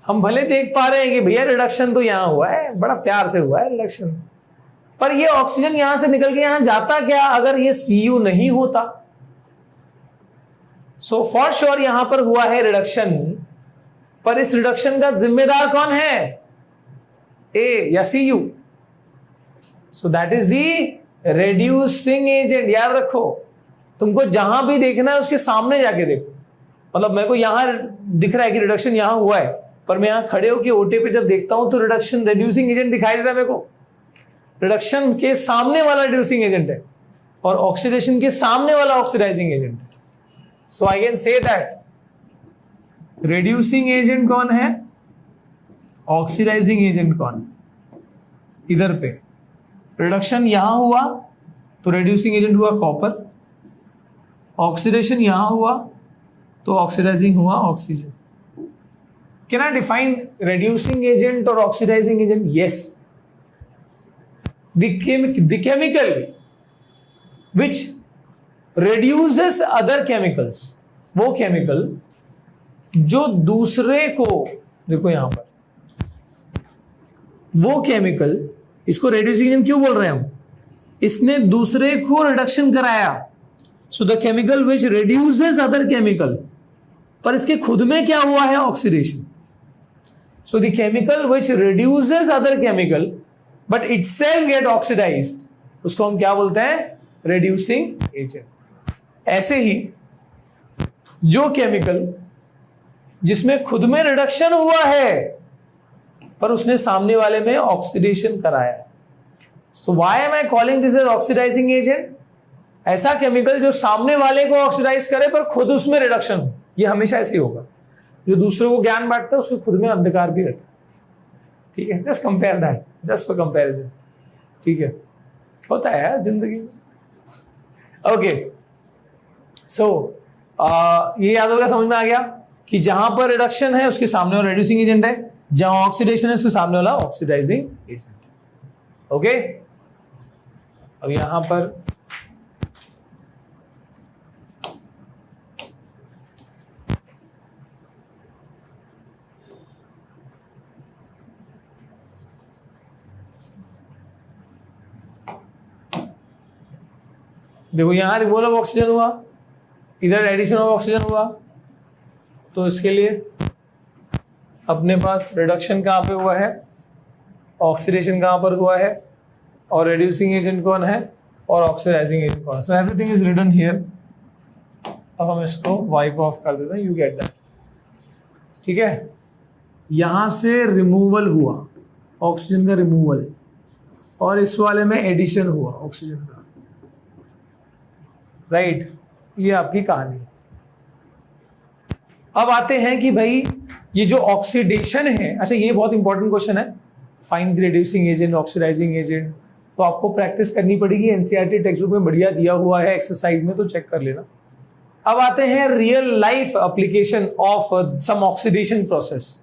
हम भले देख पा रहे हैं कि भैया रिडक्शन तो यहां हुआ है, बड़ा प्यार से हुआ है रिडक्शन, पर ये ऑक्सीजन यहां से निकल के यहां जाता क्या अगर ये Cu नहीं होता। सो फॉर श्योर यहां पर हुआ है रिडक्शन, पर इस रिडक्शन का जिम्मेदार कौन है, ए या Cu। So that is the reducing agent. याद रखो, तुमको जहां भी देखना है उसके सामने जाके देखो। मतलब मेरे को यहां दिख रहा है कि रिडक्शन यहां हुआ है, पर मैं यहां खड़े होकर ओटे पे जब देखता हूं तो रिडक्शन रेड्यूसिंग एजेंट दिखाई देता है मेरे को। रिडक्शन के सामने वाला रिड्यूसिंग एजेंट है और ऑक्सीडेशन के सामने वाला ऑक्सीडाइजिंग एजेंट है। So I can say that reducing agent कौन है, ऑक्सीडाइजिंग एजेंट कौन, इधर पे रिडक्शन यहां हुआ तो रिड्यूसिंग एजेंट हुआ कॉपर, ऑक्सीडेशन यहां हुआ तो ऑक्सीडाइजिंग हुआ oxygen. Can I define reducing agent or oxidizing agent? Yes. The chemical which reduces other chemicals, वो केमिकल जो दूसरे को, देखो यहां पर वो केमिकल, इसको रेड्यूसिंग एजेंट क्यों बोल रहे हैं हम, इसने दूसरे को रिडक्शन कराया। So the chemical which reduces other chemical, पर इसके खुद में क्या हुआ है, oxidation. So the chemical which reduces other chemical but itself get oxidized, उसको हम क्या बोलते हैं, रेड्यूसिंग एजेंट। ऐसे ही जो केमिकल जिसमें खुद में रिडक्शन हुआ है पर उसने सामने वाले में ऑक्सीडेशन कराया है। So why am I calling this as oxidising agent? ऐसा केमिकल जो सामने वाले को ऑक्सीडाइज करे पर खुद उसमें रिडक्शन हो। ये हमेशा ऐसे ही होगा। जो दूसरों को ज्ञान बांटता है उसके खुद में अंधकार भी रहता है। ठीक है, just compare that, just for comparison. ठीक है, होता है यार जिंदगी में। ओके, सो ये याद होगा, समझ में आ गया कि जहां पर रिडक्शन है उसके सामने वाला रिड्यूसिंग एजेंट है, जहां ऑक्सीडेशन है उसके सामने वाला ऑक्सीडाइजिंग एजेंट। ओके, अब यहां पर देखो, यहां रिमूवल ऑफ ऑक्सीजन हुआ, इधर एडिशन ऑफ ऑक्सीजन हुआ, तो इसके लिए अपने पास रिडक्शन कहां पे हुआ है, ऑक्सीडेशन कहां पर हुआ है, और रिड्यूसिंग एजेंट कौन है और ऑक्सीडाइजिंग एजेंट कौन है। So everything is written here. अब हम इसको वाइप ऑफ कर देते हैं, यू गेट दैट। ठीक है, यहां से रिमूवल हुआ, ऑक्सीजन का रिमूवल, और इस वाले में एडिशन हुआ ऑक्सीजन का। राइट, ये आपकी कहानी। अब आते हैं कि भाई ये जो ऑक्सीडेशन है, अच्छा ये बहुत इंपॉर्टेंट क्वेश्चन है, find the reducing agent, oxidising agent, तो आपको प्रैक्टिस करनी पड़ेगी। एनसीईआरटी टेक्स्ट बुक में बढ़िया दिया हुआ है एक्सरसाइज में, तो चेक कर लेना। अब आते हैं real life application of some oxidation process.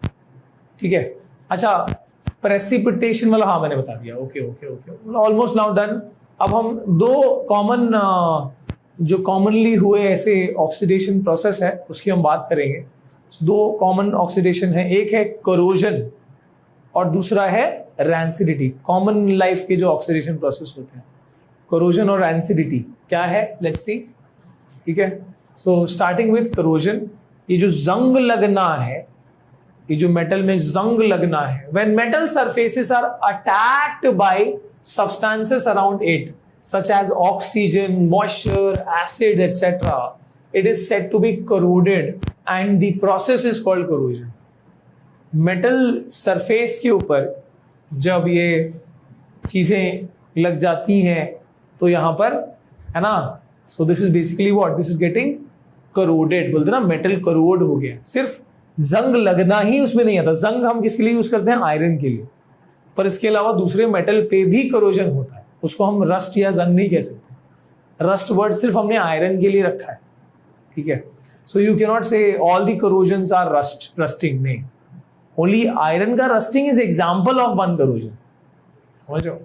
ठीक है, अच्छा प्रेसिपिटेशन वाला, हाँ मैंने बता दिया। Okay okay okay, almost now done. अब हम दो कॉमन जो कॉमनली हुए ऐसे ऑक्सीडेशन प्रोसेस है उसकी हम बात करेंगे। दो कॉमन ऑक्सीडेशन है, एक है करोजन और दूसरा है रैंसिडिटी। कॉमन लाइफ के जो ऑक्सीडेशन प्रोसेस होते हैं, करोजन और रैंसिडिटी क्या है, लेट्स सी। ठीक है, सो स्टार्टिंग विथ करोजन, ये जो जंग लगना है, ये जो मेटल में जंग लगना है, when metal surfaces are attacked by substances around it such as oxygen, moisture, acid, etc., it is said to be corroded and the process is called corrosion. Metal surface के ऊपर जब ये चीजें लग जाती हैं तो यहां पर है ना, so this is basically what, this is getting corroded. बोलते ना मेटल करोड हो गया। सिर्फ जंग लगना ही उसमें नहीं आता। जंग हम किसके लिए यूज करते हैं, आयरन के लिए, पर इसके अलावा दूसरे मेटल पे भी करोजन होता है। उसको हम रस्ट या जंग नहीं कह सकते। रस्ट वर्ड सिर्फ हमने आयरन के लिए रखा है। ठीक है, सो यू कैन नॉट से ऑल द करोजन्स आर रस्टिंग, नहीं, ओनली आयरन का rusting is example of one corrosion. समझो,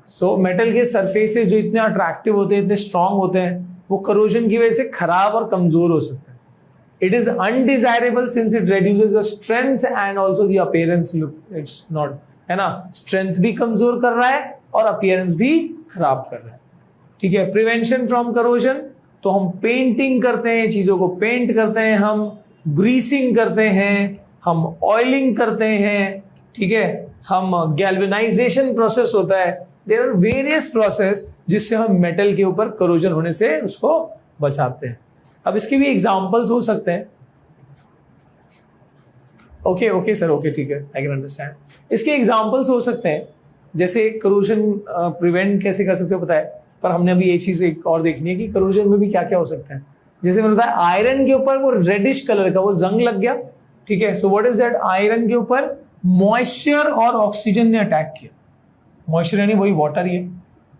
सो मेटल के सरफेसेस जो इतने अट्रैक्टिव होते हैं, इतने स्ट्रांग होते हैं, वो करोजन की वजह से खराब और कमजोर हो सकते हैं। It is undesirable since it reduces the strength and also the appearance look, it's not, है ना, स्ट्रेंथ भी कमजोर कर रहा है और अपीयरेंस भी खराब कर रहा है। ठीक है, प्रिवेंशन फ्रॉम करोजन, तो हम पेंटिंग करते हैं, चीजों को पेंट करते हैं, हम ग्रीसिंग करते हैं, हम ऑयलिंग करते हैं। ठीक है, हम गैल्वेनाइजेशन प्रोसेस होता है। देयर आर वेरियस प्रोसेस जिससे हम मेटल के ऊपर करोजन होने से उसको बचाते हैं। अब इसके भी एग्जांपल्स हो सकते हैं। ओके ओके सर, ओके ठीक है, आई कैन अंडरस्टैंड। इसके एग्जांपल्स हो सकते हैं, जैसे करोजन प्रिवेंट कैसे कर सकते हो पता है, पर हमने अभी ये चीज एक और देखनी है कि करोजन में भी क्या क्या हो सकता है। जैसे मैंने बताया आयरन के ऊपर वो रेडिश कलर का वो जंग लग गया। ठीक है, so what is that, iron के ऊपर मॉइस्चर और ऑक्सीजन ने अटैक किया। मॉइस्चर यानी वही वाटर ही है,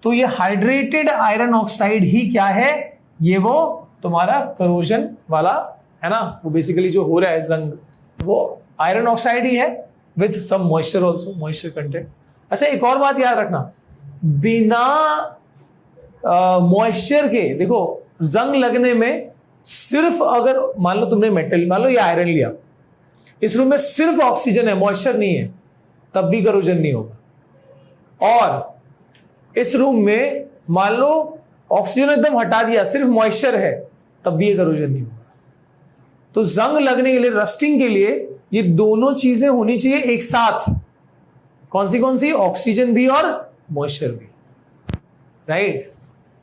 तो ये हाइड्रेटेड आयरन ऑक्साइड ही क्या है, ये वो तुम्हारा करोजन वाला है ना, वो बेसिकली जो हो रहा है जंग, वो आयरन ऑक्साइड ही है with some moisture also, moisture content. अच्छा एक और बात याद रखना, बिना मॉइस्चर के देखो जंग लगने में सिर्फ अगर मान लो तुमने मेटल, मान लो ये आयरन लिया, इस रूम में सिर्फ ऑक्सीजन है, मॉइस्चर नहीं है, तब भी करोजन नहीं होगा। और इस रूम में मान लो ऑक्सीजन एकदम हटा दिया, सिर्फ मॉइस्चर है, तब भी ये करोजन नहीं होगा। तो जंग लगने के लिए, रस्टिंग के लिए ये दोनों चीजें होनी चाहिए एक साथ। कौन सी, ऑक्सीजन भी और मॉइस्चर भी। राइट,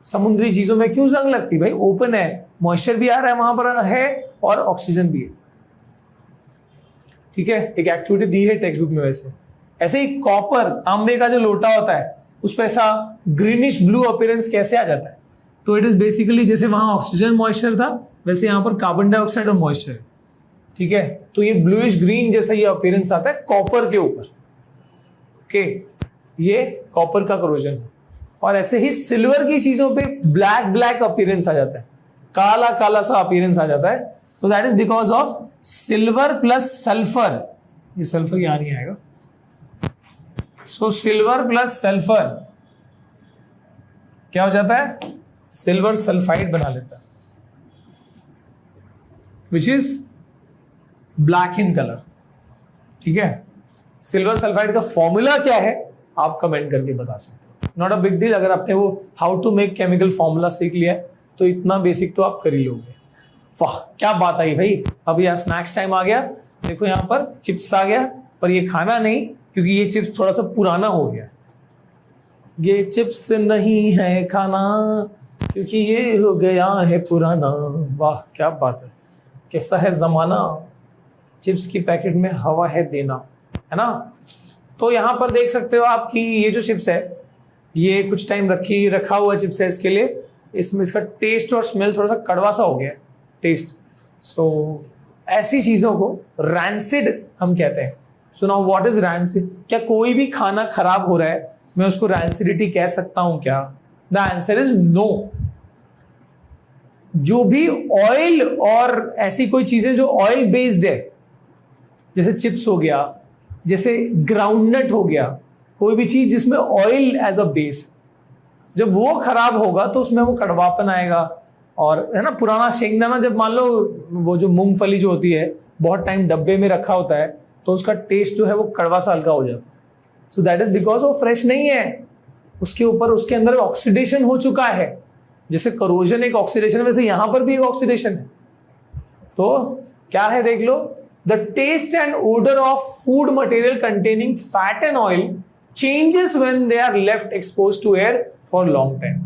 समुद्री चीजों में क्यों जंग लगती, भाई ओपन है, मॉइस्चर भी आ रहा है वहां पर है और ऑक्सीजन भी है। ठीक है, एक एक्टिविटी दी है टेक्स्ट बुक में। वैसे ऐसे ही कॉपर, तांबे का जो लोटा होता है, उस पर ऐसा ग्रीनिश ब्लू अपीयरेंस कैसे आ जाता है? तो इट इज बेसिकली जैसे वहां ऑक्सीजन मॉइस्चर था, वैसे यहाँ पर कार्बन डाइऑक्साइड और मॉइस्चर है, ठीक है। तो ये ब्लूइश ग्रीन जैसा ये अपीयरेंस आता है कॉपर के ऊपर। ओके, ये कॉपर का करोजन है। और ऐसे ही सिल्वर की चीजों पे ब्लैक ब्लैक अपीयरेंस आ जाता है, काला काला सा अपीयरेंस आ जाता है। तो that is because of silver plus sulphur. ये सल्फर यहां नहीं आएगा। सो सिल्वर प्लस सल्फर क्या हो जाता है? सिल्वर सल्फाइड बना लेता है, which is black in colour, ठीक है। सिल्वर सल्फाइड का फॉर्मूला क्या है आप कमेंट करके बता सकते हो, नॉट अ बिग डील। अगर आपने वो how to make chemical formula सीख लिया है तो इतना बेसिक तो आप कर ही लोगे। वाह क्या बात आई भाई। अब यार स्नैक्स टाइम आ गया। देखो यहाँ पर चिप्स आ गया, पर ये खाना नहीं क्योंकि ये चिप्स थोड़ा सा पुराना हो गया। ये चिप्स नहीं है खाना क्योंकि ये हो गया है पुराना। वाह क्या बात है, कैसा है जमाना, चिप्स की पैकेट में हवा है देना, है ना। तो यहाँ पर देख सकते हो आप कि ये जो चिप्स है ये कुछ टाइम रखा हुआ चिप्स है। इसके लिए इसमें इसका टेस्ट और स्मेल थोड़ा सा कड़वा सा हो गया है टेस्ट। सो ऐसी चीजों को रैंसिड हम कहते हैं। So now what is rancid? क्या कोई भी खाना खराब हो रहा है मैं उसको रैंसिडिटी कह सकता हूं क्या? The answer is no. जो भी ऑयल और ऐसी कोई चीजें जो ऑयल बेस्ड है, जैसे चिप्स हो गया, जैसे ग्राउंडनट हो गया, कोई भी चीज जिसमें ऑयल एज अ बेस, जब वो खराब होगा तो उसमें वो कड़वापन आएगा। और है ना, पुराना शेंगदाना, जब मान लो वो जो मूंगफली जो होती है बहुत टाइम डब्बे में रखा होता है तो उसका टेस्ट जो है वो कड़वा सा हल्का हो जाता है। सो दैट इज बिकॉज वो फ्रेश नहीं है, उसके ऊपर उसके अंदर ऑक्सीडेशन हो चुका है। जैसे करोजन एक ऑक्सीडेशन, वैसे यहां पर भी एक ऑक्सीडेशन है। तो क्या है देख लो, the test and odour of food material containing fat and oil changes when they are left expose to air for long time.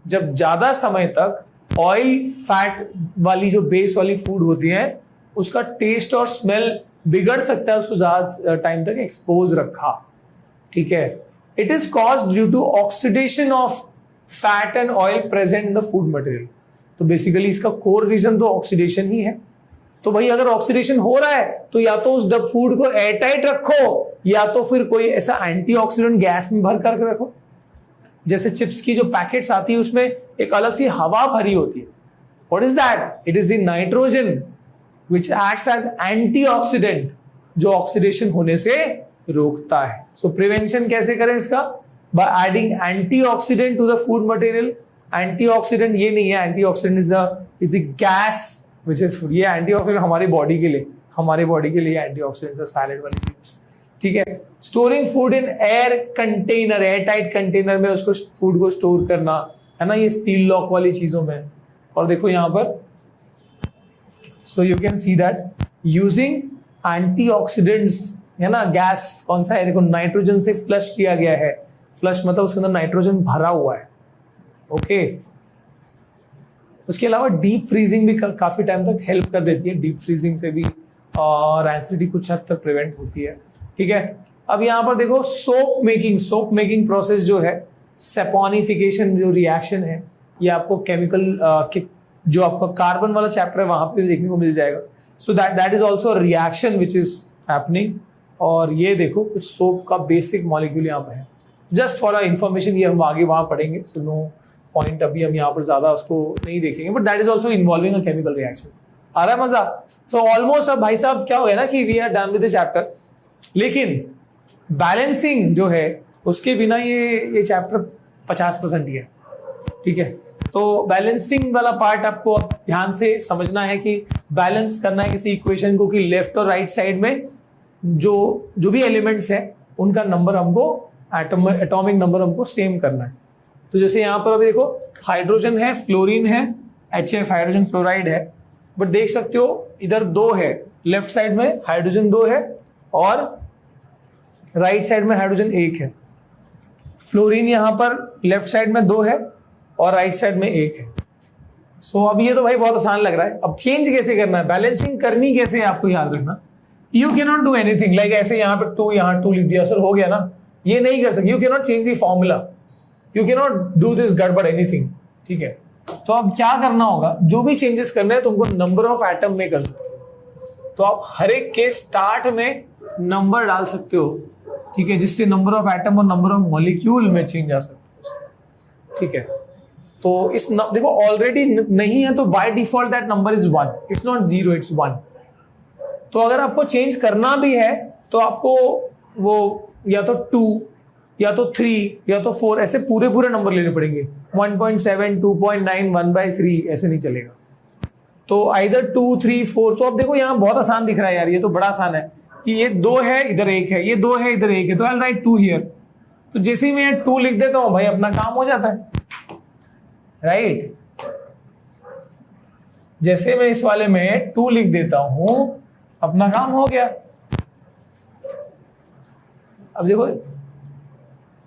जब ज्यादा समय तक ऑयल फैट वाली जो बेस वाली फूड होती है उसका टेस्ट और स्मेल बिगड़ सकता है, उसको ज्यादा टाइम तक एक्सपोज रखा, ठीक है। It is caused due to oxidation of fat and oil present in the food material. तो बेसिकली इसका कोर रीजन तो ऑक्सीडेशन ही है। तो भाई अगर ऑक्सीडेशन हो रहा है तो या तो उस डब फूड को एयरटाइट रखो या तो फिर कोई ऐसा एंटीऑक्सीडेंट गैस में भर करके रखो। जैसे चिप्स की जो पैकेट्स आती है उसमें एक अलग सी हवा भरी होती है। What is that? It is the nitrogen which acts as antioxidant, जो ऑक्सीडेशन होने से रोकता है। सो प्रिवेंशन कैसे करें इसका? By adding antioxidant to the food material. Antioxidant ये नहीं है, antioxidant is the gas which is, ये एंटीऑक्सीडेंट हमारी बॉडी के लिए एंटीऑक्सीडेंट सैलेड वाली चीज, ठीक है। Storing food in air container, air tight container में उसको फूड को स्टोर करना, है ना, ये सील लॉक वाली चीजों में। और देखो यहाँ पर, so you can see that using antioxidants, है ना। गैस कौन सा है? देखो नाइट्रोजन से फ्लश किया गया है। फ्लश मतलब उसके अंदर नाइट्रोजन भरा हुआ है, ओके। उसके अलावा डीप फ्रीजिंग भी काफी टाइम तक हेल्प कर देती है। डीप फ्रीजिंग से भी रैंसिडिटी कुछ हद तक प्रिवेंट होती है, ठीक है। अब यहाँ पर देखो सोप मेकिंग प्रोसेस जो है, सेपोनिफिकेशन जो रिएक्शन है, ये आपको केमिकल जो आपका कार्बन वाला चैप्टर है वहां पे भी देखने को मिल जाएगा। So that is also reaction which is happening. और ये देखो कुछ सोप का बेसिक मॉलिक्यूल यहाँ पे है, जस्ट फॉर इंफॉर्मेशन, ये हम आगे वहां पढ़ेंगे। सो नो पॉइंट, अभी हम यहाँ पर ज्यादा उसको नहीं देखेंगे, but that is also involving a chemical reaction. आ रहा है मजा? सो ऑलमोस्ट अब भाई साहब क्या हो गया ना कि we are done with the chapter, लेकिन बैलेंसिंग जो है उसके बिना ये चैप्टर 50% ही है, ठीक है। तो बैलेंसिंग वाला पार्ट आपको ध्यान से समझना है कि बैलेंस करना है किसी इक्वेशन को, कि लेफ्ट और राइट साइड में जो भी एलिमेंट्स हैं उनका नंबर हमको, एटॉमिक नंबर हमको सेम करना है। तो जैसे यहाँ पर अभी देखो हाइड्रोजन है, फ्लोरीन है, HF हाइड्रोजन फ्लोराइड है, बट देख सकते हो इधर 2 है, लेफ्ट साइड में हाइड्रोजन 2 है और राइट साइड में हाइड्रोजन 1 है। फ्लोरीन यहाँ पर लेफ्ट साइड में 2 है और राइट साइड में 1 है। सो अब ये तो भाई बहुत आसान लग रहा है। अब चेंज कैसे करना है, बैलेंसिंग करनी कैसे है, आपको याद रखना you can not do anything like ऐसे यहाँ पे 2 यहाँ 2 लिख दिया सर हो गया ना, ये नहीं कर सकते। You can not change the formula, you can not do this गड़बड़ एनीथिंग, ठीक है। तो अब क्या करना होगा, जो भी चेंजेस करने हैं तुमको नंबर ऑफ एटम में कर सकते हो। तो आप हर एक के स्टार्ट में नंबर डाल सकते हो, ठीक है, जिससे नंबर ऑफ एटम और नंबर ऑफ मॉलिक्यूल में चेंज आ सकते हो, ठीक है। तो इस देखो ऑलरेडी नहीं है तो by default that number is 1, it's not 0, it's 1। तो अगर आपको चेंज करना भी है तो आपको वो या तो 2 या तो 3 या तो 4 ऐसे पूरे नंबर लेने पड़ेंगे। 1.7, 2.9, 1/3 ऐसे नहीं चलेगा। तो आइदर 2, 3, 4। तो अब देखो यहाँ बहुत आसान दिख रहा है यार, ये तो बड़ा आसान है कि ये 2 है इधर 1 है, ये 2 है इधर 1 है, तो आई राइट 2 हियर। तो जैसे ही मैं 2 लिख देता हूं भाई अपना काम हो जाता है, राइट। जैसे मैं इस वाले में 2 लिख देता हूं अपना काम हो गया। अब देखो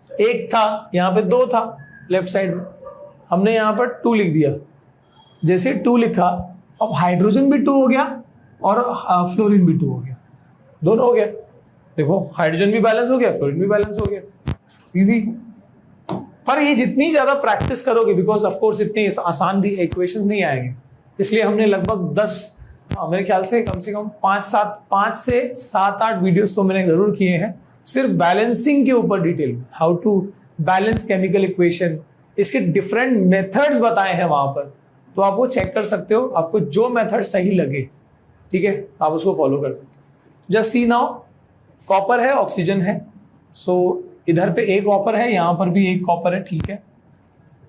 1 था, यहां पे 2 था लेफ्ट साइड में, हमने यहां पर 2 लिख दिया। जैसे 2 लिखा, अब हाइड्रोजन भी 2 हो गया और फ्लोरीन भी 2 हो गया, दोनों हो गया। देखो हाइड्रोजन भी बैलेंस हो गया, फ्लोरीन भी बैलेंस हो गया, इजी। पर ये जितनी ज्यादा प्रैक्टिस करोगे, बिकॉज ऑफ कोर्स इतनी आसान भी इक्वेशंस नहीं आएंगे, इसलिए हमने लगभग 10 मेरे ख्याल से कम 5 से 7-8 वीडियोस तो मैंने जरूर किए हैं सिर्फ बैलेंसिंग के ऊपर डिटेल में, how to balance chemical equation, इसके डिफरेंट मेथड्स बताए हैं वहां पर। तो आप वो चेक कर सकते हो, आपको जो मेथड सही लगे, ठीक है, आप उसको फॉलो कर सकते हो। जस्ट सी नाउ, कॉपर है, ऑक्सीजन है, सो इधर पे एक कॉपर है, यहां पर भी एक कॉपर है, ठीक है।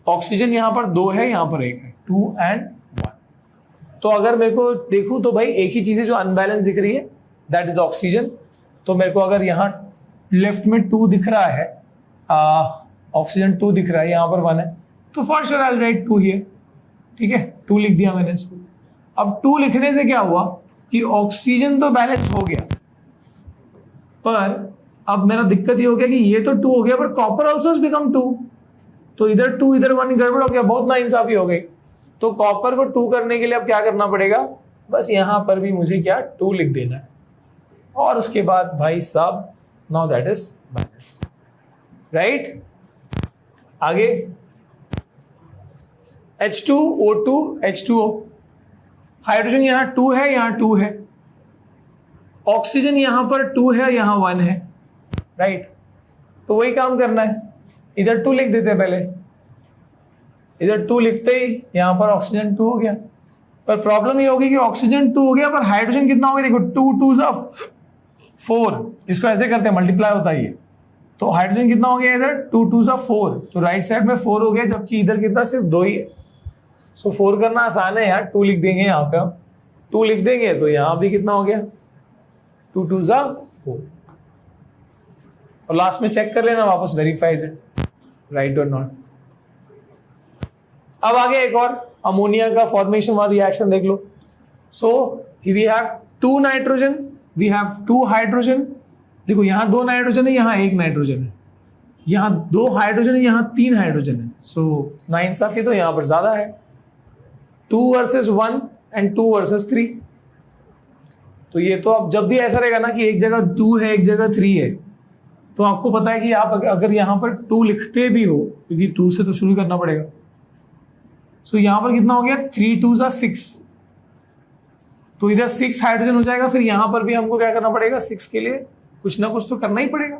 ऑक्सीजन यहां पर 2 है, यहां पर 1 है, 2 and 1। तो अगर मेरे को देखूं तो भाई एक ही चीज है जो अनबैलेंस दिख रही है, दैट इज ऑक्सीजन। तो मेरे को अगर यहाँ लेफ्ट में 2 दिख रहा है, ऑक्सीजन 2 दिख रहा है, यहाँ पर 1 है, तो for sure I will write 2 here, ठीक है। 2 लिख दिया मैंने इसको। अब 2 लिखने से क्या हुआ कि ऑक्सीजन तो बैलेंस हो गया, पर अब मेरा दिक्कत ये हो गया कि ये तो 2 हो गया, पर कॉपर ऑल्सो बिकम 2। तो इधर 2 इधर 1 गड़बड़ हो गया, बहुत नाइंसाफी हो गई। तो कॉपर को 2 करने के लिए अब क्या करना पड़ेगा, बस यहां पर भी मुझे क्या 2 लिख देना है, और उसके बाद भाई साहब now that is balanced, right. आगे H2O2 H2O, हाइड्रोजन यहां 2 है, यहां 2 है, ऑक्सीजन यहां पर 2 है, यहां 1 है, राइट। तो वही काम करना है, इधर 2 लिख देते हैं पहले, इधर 2 लिखते ही यहां पर ऑक्सीजन 2 हो गया। पर प्रॉब्लम ये होगी कि ऑक्सीजन 2 हो गया, पर हाइड्रोजन कितना हो गया, देखो 2 2 4, इसको ऐसे करते हैं मल्टीप्लाई होता है ये। तो हाइड्रोजन कितना हो गया इधर, 2 2 4, तो राइट साइड में 4 हो गया, जबकि इधर कितना सिर्फ 2 ही है। सो 4 करना आसान है यार, 2 लिख देंगे यहाँ पे, हम 2 लिख देंगे तो यहाँ भी कितना हो गया, 2 2 4। और लास्ट में चेक कर लेना वापस, वेरीफाइज इट राइट और नॉट। अब आगे एक और अमोनिया का फॉर्मेशन वाला रिएक्शन देख लो। So we have 2 nitrogen, we have 2 hydrogen. देखो यहाँ 2 नाइट्रोजन है, यहाँ 1 नाइट्रोजन है, यहाँ 2 हाइड्रोजन है, यहाँ 3 हाइड्रोजन है। सो नाइंसाफी तो यहाँ पर ज्यादा है, 2 वर्सेस 1 एंड 2 वर्सेस 3। तो ये तो अब जब भी ऐसा रहेगा ना कि एक जगह 2 है एक जगह 3 है, तो आपको पता है कि आप अगर यहाँ पर 2 लिखते भी हो, क्योंकि 2 से तो शुरू करना पड़ेगा। सो यहाँ पर कितना हो गया, 3 2 6, तो इधर 6 हाइड्रोजन हो जाएगा। फिर यहाँ पर भी हमको क्या करना पड़ेगा, 6 के लिए कुछ ना कुछ तो करना ही पड़ेगा,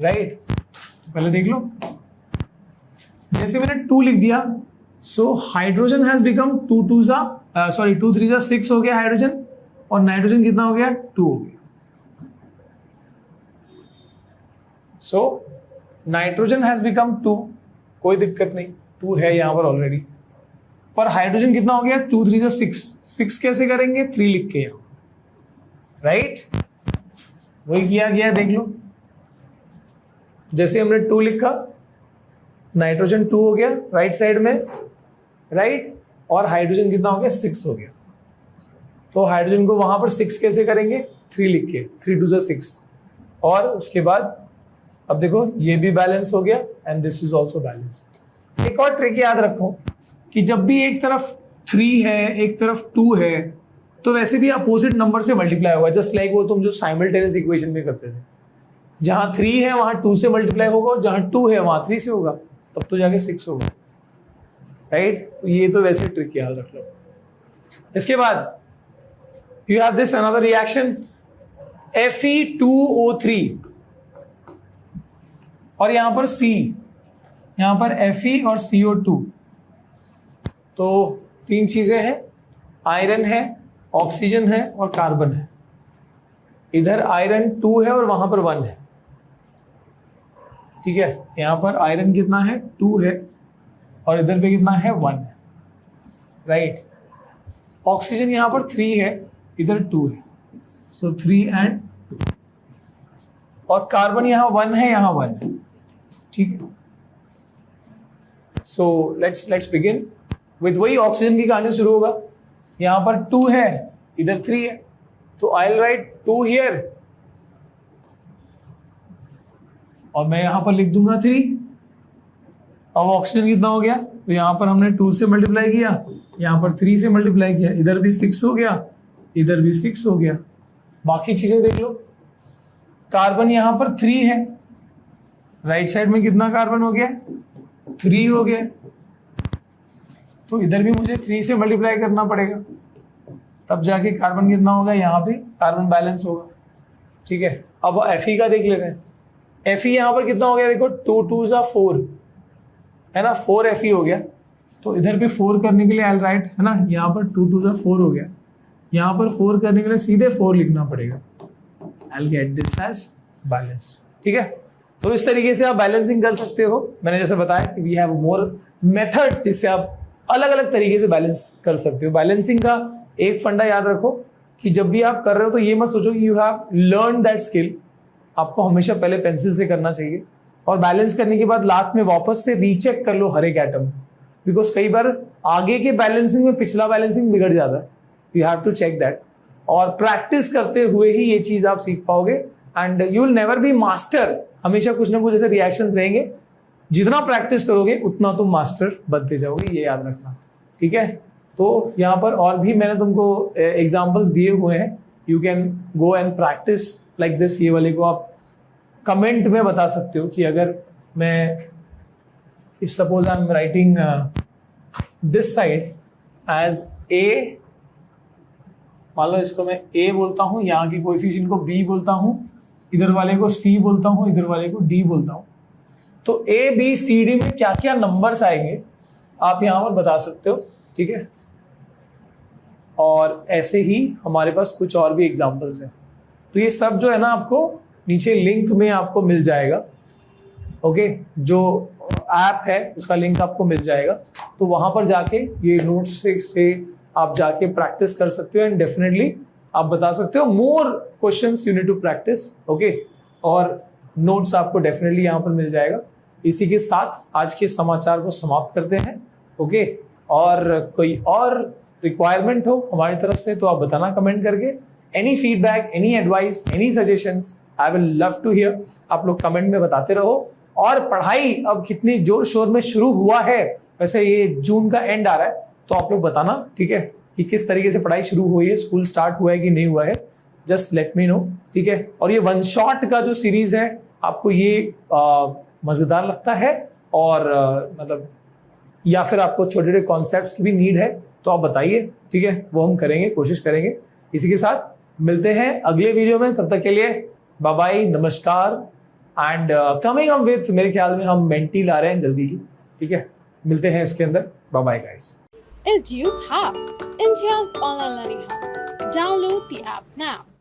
राइट। पहले देख लो, जैसे मैंने 2 लिख दिया, सो हाइड्रोजन हैज बिकम 2 3 6 हो गया हाइड्रोजन, और नाइट्रोजन कितना हो गया, 2 हो गया। सो नाइट्रोजन हैज बिकम 2, कोई दिक्कत नहीं, 2 है यहां पर ऑलरेडी, पर हाइड्रोजन कितना हो गया, 2 3 6 कैसे करेंगे, 3 लिख के यहां, राइट। वही किया गया, देख लो, जैसे हमने 2 लिखा, नाइट्रोजन 2 हो गया राइट साइड में, राइट, और हाइड्रोजन कितना हो गया, 6 हो गया। तो हाइड्रोजन को वहां पर 6 कैसे करेंगे, 3 लिख के, 3 2 6, और उसके बाद अब देखो ये भी बैलेंस हो गया and this is also balance. एक और ट्रिक याद रखो कि जब भी एक तरफ 3 है एक तरफ 2 है, तो वैसे भी अपोजिट नंबर से मल्टीप्लाई होगा, जस्ट लाइक वो तुम जो साइमल्टेनियस इक्वेशन में करते थे, जहां 3 है वहां 2 से मल्टीप्लाई होगा और जहां 2 है वहां 3 से होगा, तब तो जाके 6 होगा, राइट। ये तो वैसे ट्रिक याद रख लो। इसके बाद you have this another reaction Fe2O3 और यहां पर C, यहां पर Fe और CO2। तो 3 चीजें हैं, आयरन है, ऑक्सीजन है और कार्बन है। इधर आयरन 2 है और वहां पर 1 है, ठीक है। यहां पर आयरन कितना है 2 है और इधर पे कितना है 1 है, राइट। ऑक्सीजन यहां पर 3 है, इधर 2 है, सो 3 एंड 2। और कार्बन यहां 1 है, यहां 1 है, ठीक है। सो लेट्स बिगिन विद वही ऑक्सीजन की कहानी शुरू होगा। यहां पर 2 है, इधर 3 है, तो आई विल राइट 2 हियर और मैं यहां पर लिख दूंगा 3। अब ऑक्सीजन कितना हो गया, तो यहां पर हमने 2 से मल्टीप्लाई किया, यहां पर 3 से मल्टीप्लाई किया, इधर भी 6 हो गया, इधर भी 6 हो गया। बाकी चीजें देख लो, कार्बन यहां पर 3 है, राइट साइड में कितना कार्बन हो गया 3 हो गया, तो इधर भी मुझे 3 से मल्टीप्लाई करना पड़ेगा, तब जाके कार्बन कितना होगा, यहाँ पे कार्बन बैलेंस होगा, ठीक है। अब Fe का देख लेते हैं। Fe यहाँ पर कितना हो गया, देखो 2 2 4 है ना, 4 Fe हो गया। तो इधर पे 4 करने के लिए आई राइट, है ना, यहाँ पर 2 2 4 हो गया, यहाँ पर 4 करने के लिए सीधे 4 लिखना पड़ेगा। I get this as balance, ठीक है। तो इस तरीके से आप बैलेंसिंग कर सकते हो। मैंने जैसे बताया कि वी हैव मोर मेथड्स जिससे आप अलग अलग तरीके से बैलेंस कर सकते हो। बैलेंसिंग का एक फंडा याद रखो कि जब भी आप कर रहे हो तो ये मत सोचो कि you have learn that skill. आपको हमेशा पहले पेंसिल से करना चाहिए और बैलेंस करने के बाद लास्ट में वापस से रीचेक कर लो हर एक एटम, बिकॉज कई बार आगे के बैलेंसिंग में पिछला बैलेंसिंग बिगड़ जाता है। You have to check that और प्रैक्टिस करते हुए ही ये चीज आप सीख पाओगे and you will never be master. हमेशा कुछ ना कुछ ऐसे रिएक्शंस रहेंगे, जितना प्रैक्टिस करोगे उतना तुम मास्टर बनते जाओगे, ये याद रखना, ठीक है। तो यहाँ पर और भी मैंने तुमको एग्जांपल्स दिए हुए हैं, you can go and practice like this. ये वाले को आप कमेंट में बता सकते हो कि अगर मैं if suppose I am writing this side as A, मान लो इसको मैं ए बोलता हूँ, यहाँ के कोएफिशिएंट को बी बोलता हूँ, इधर वाले को सी बोलता हूँ, इधर वाले को डी बोलता हूँ, तो ए बी सी डी में क्या क्या नंबर्स आएंगे आप यहाँ पर बता सकते हो, ठीक है। और ऐसे ही हमारे पास कुछ और भी एग्जांपल्स हैं। तो ये सब जो है ना आपको नीचे लिंक में आपको मिल जाएगा, ओके। जो ऐप है उसका लिंक आपको मिल जाएगा, तो वहां पर जाके ये नोट्स से आप जाके प्रैक्टिस कर सकते हो एंड डेफिनेटली आप बता सकते हो। More questions you need to practice, okay. और नोट्स आपको डेफिनेटली यहाँ पर मिल जाएगा। इसी के साथ आज के समाचार को समाप्त करते हैं, ओके। और कोई और रिक्वायरमेंट हो हमारी तरफ से तो आप बताना कमेंट करके। Any feedback, any advice, any suggestions, I will love to hear. आप लोग कमेंट में बताते रहो। और पढ़ाई अब कितनी जोर शोर में शुरू हुआ है, वैसे ये जून का एंड आ रहा है, तो आप लोग बताना, ठीक है, कि किस तरीके से पढ़ाई शुरू हुई है, स्कूल स्टार्ट हुआ है कि नहीं हुआ है, जस्ट लेट मी नो, ठीक है। और ये वन शॉट का जो सीरीज है आपको ये मजेदार लगता है और मतलब या फिर आपको छोटे छोटे कॉन्सेप्ट्स की भी नीड है तो आप बताइए, ठीक है, वो हम करेंगे, कोशिश करेंगे। इसी के साथ मिलते हैं अगले वीडियो में, तब तक के लिए बाय बाय, नमस्कार। एंड कमिंग अप विथ, मेरे ख्याल में हम मेंटी ला रहे हैं जल्दी ही, ठीक है, मिलते हैं इसके अंदर। Bye bye guys. EduHub, India's online learning hub. Download the app now.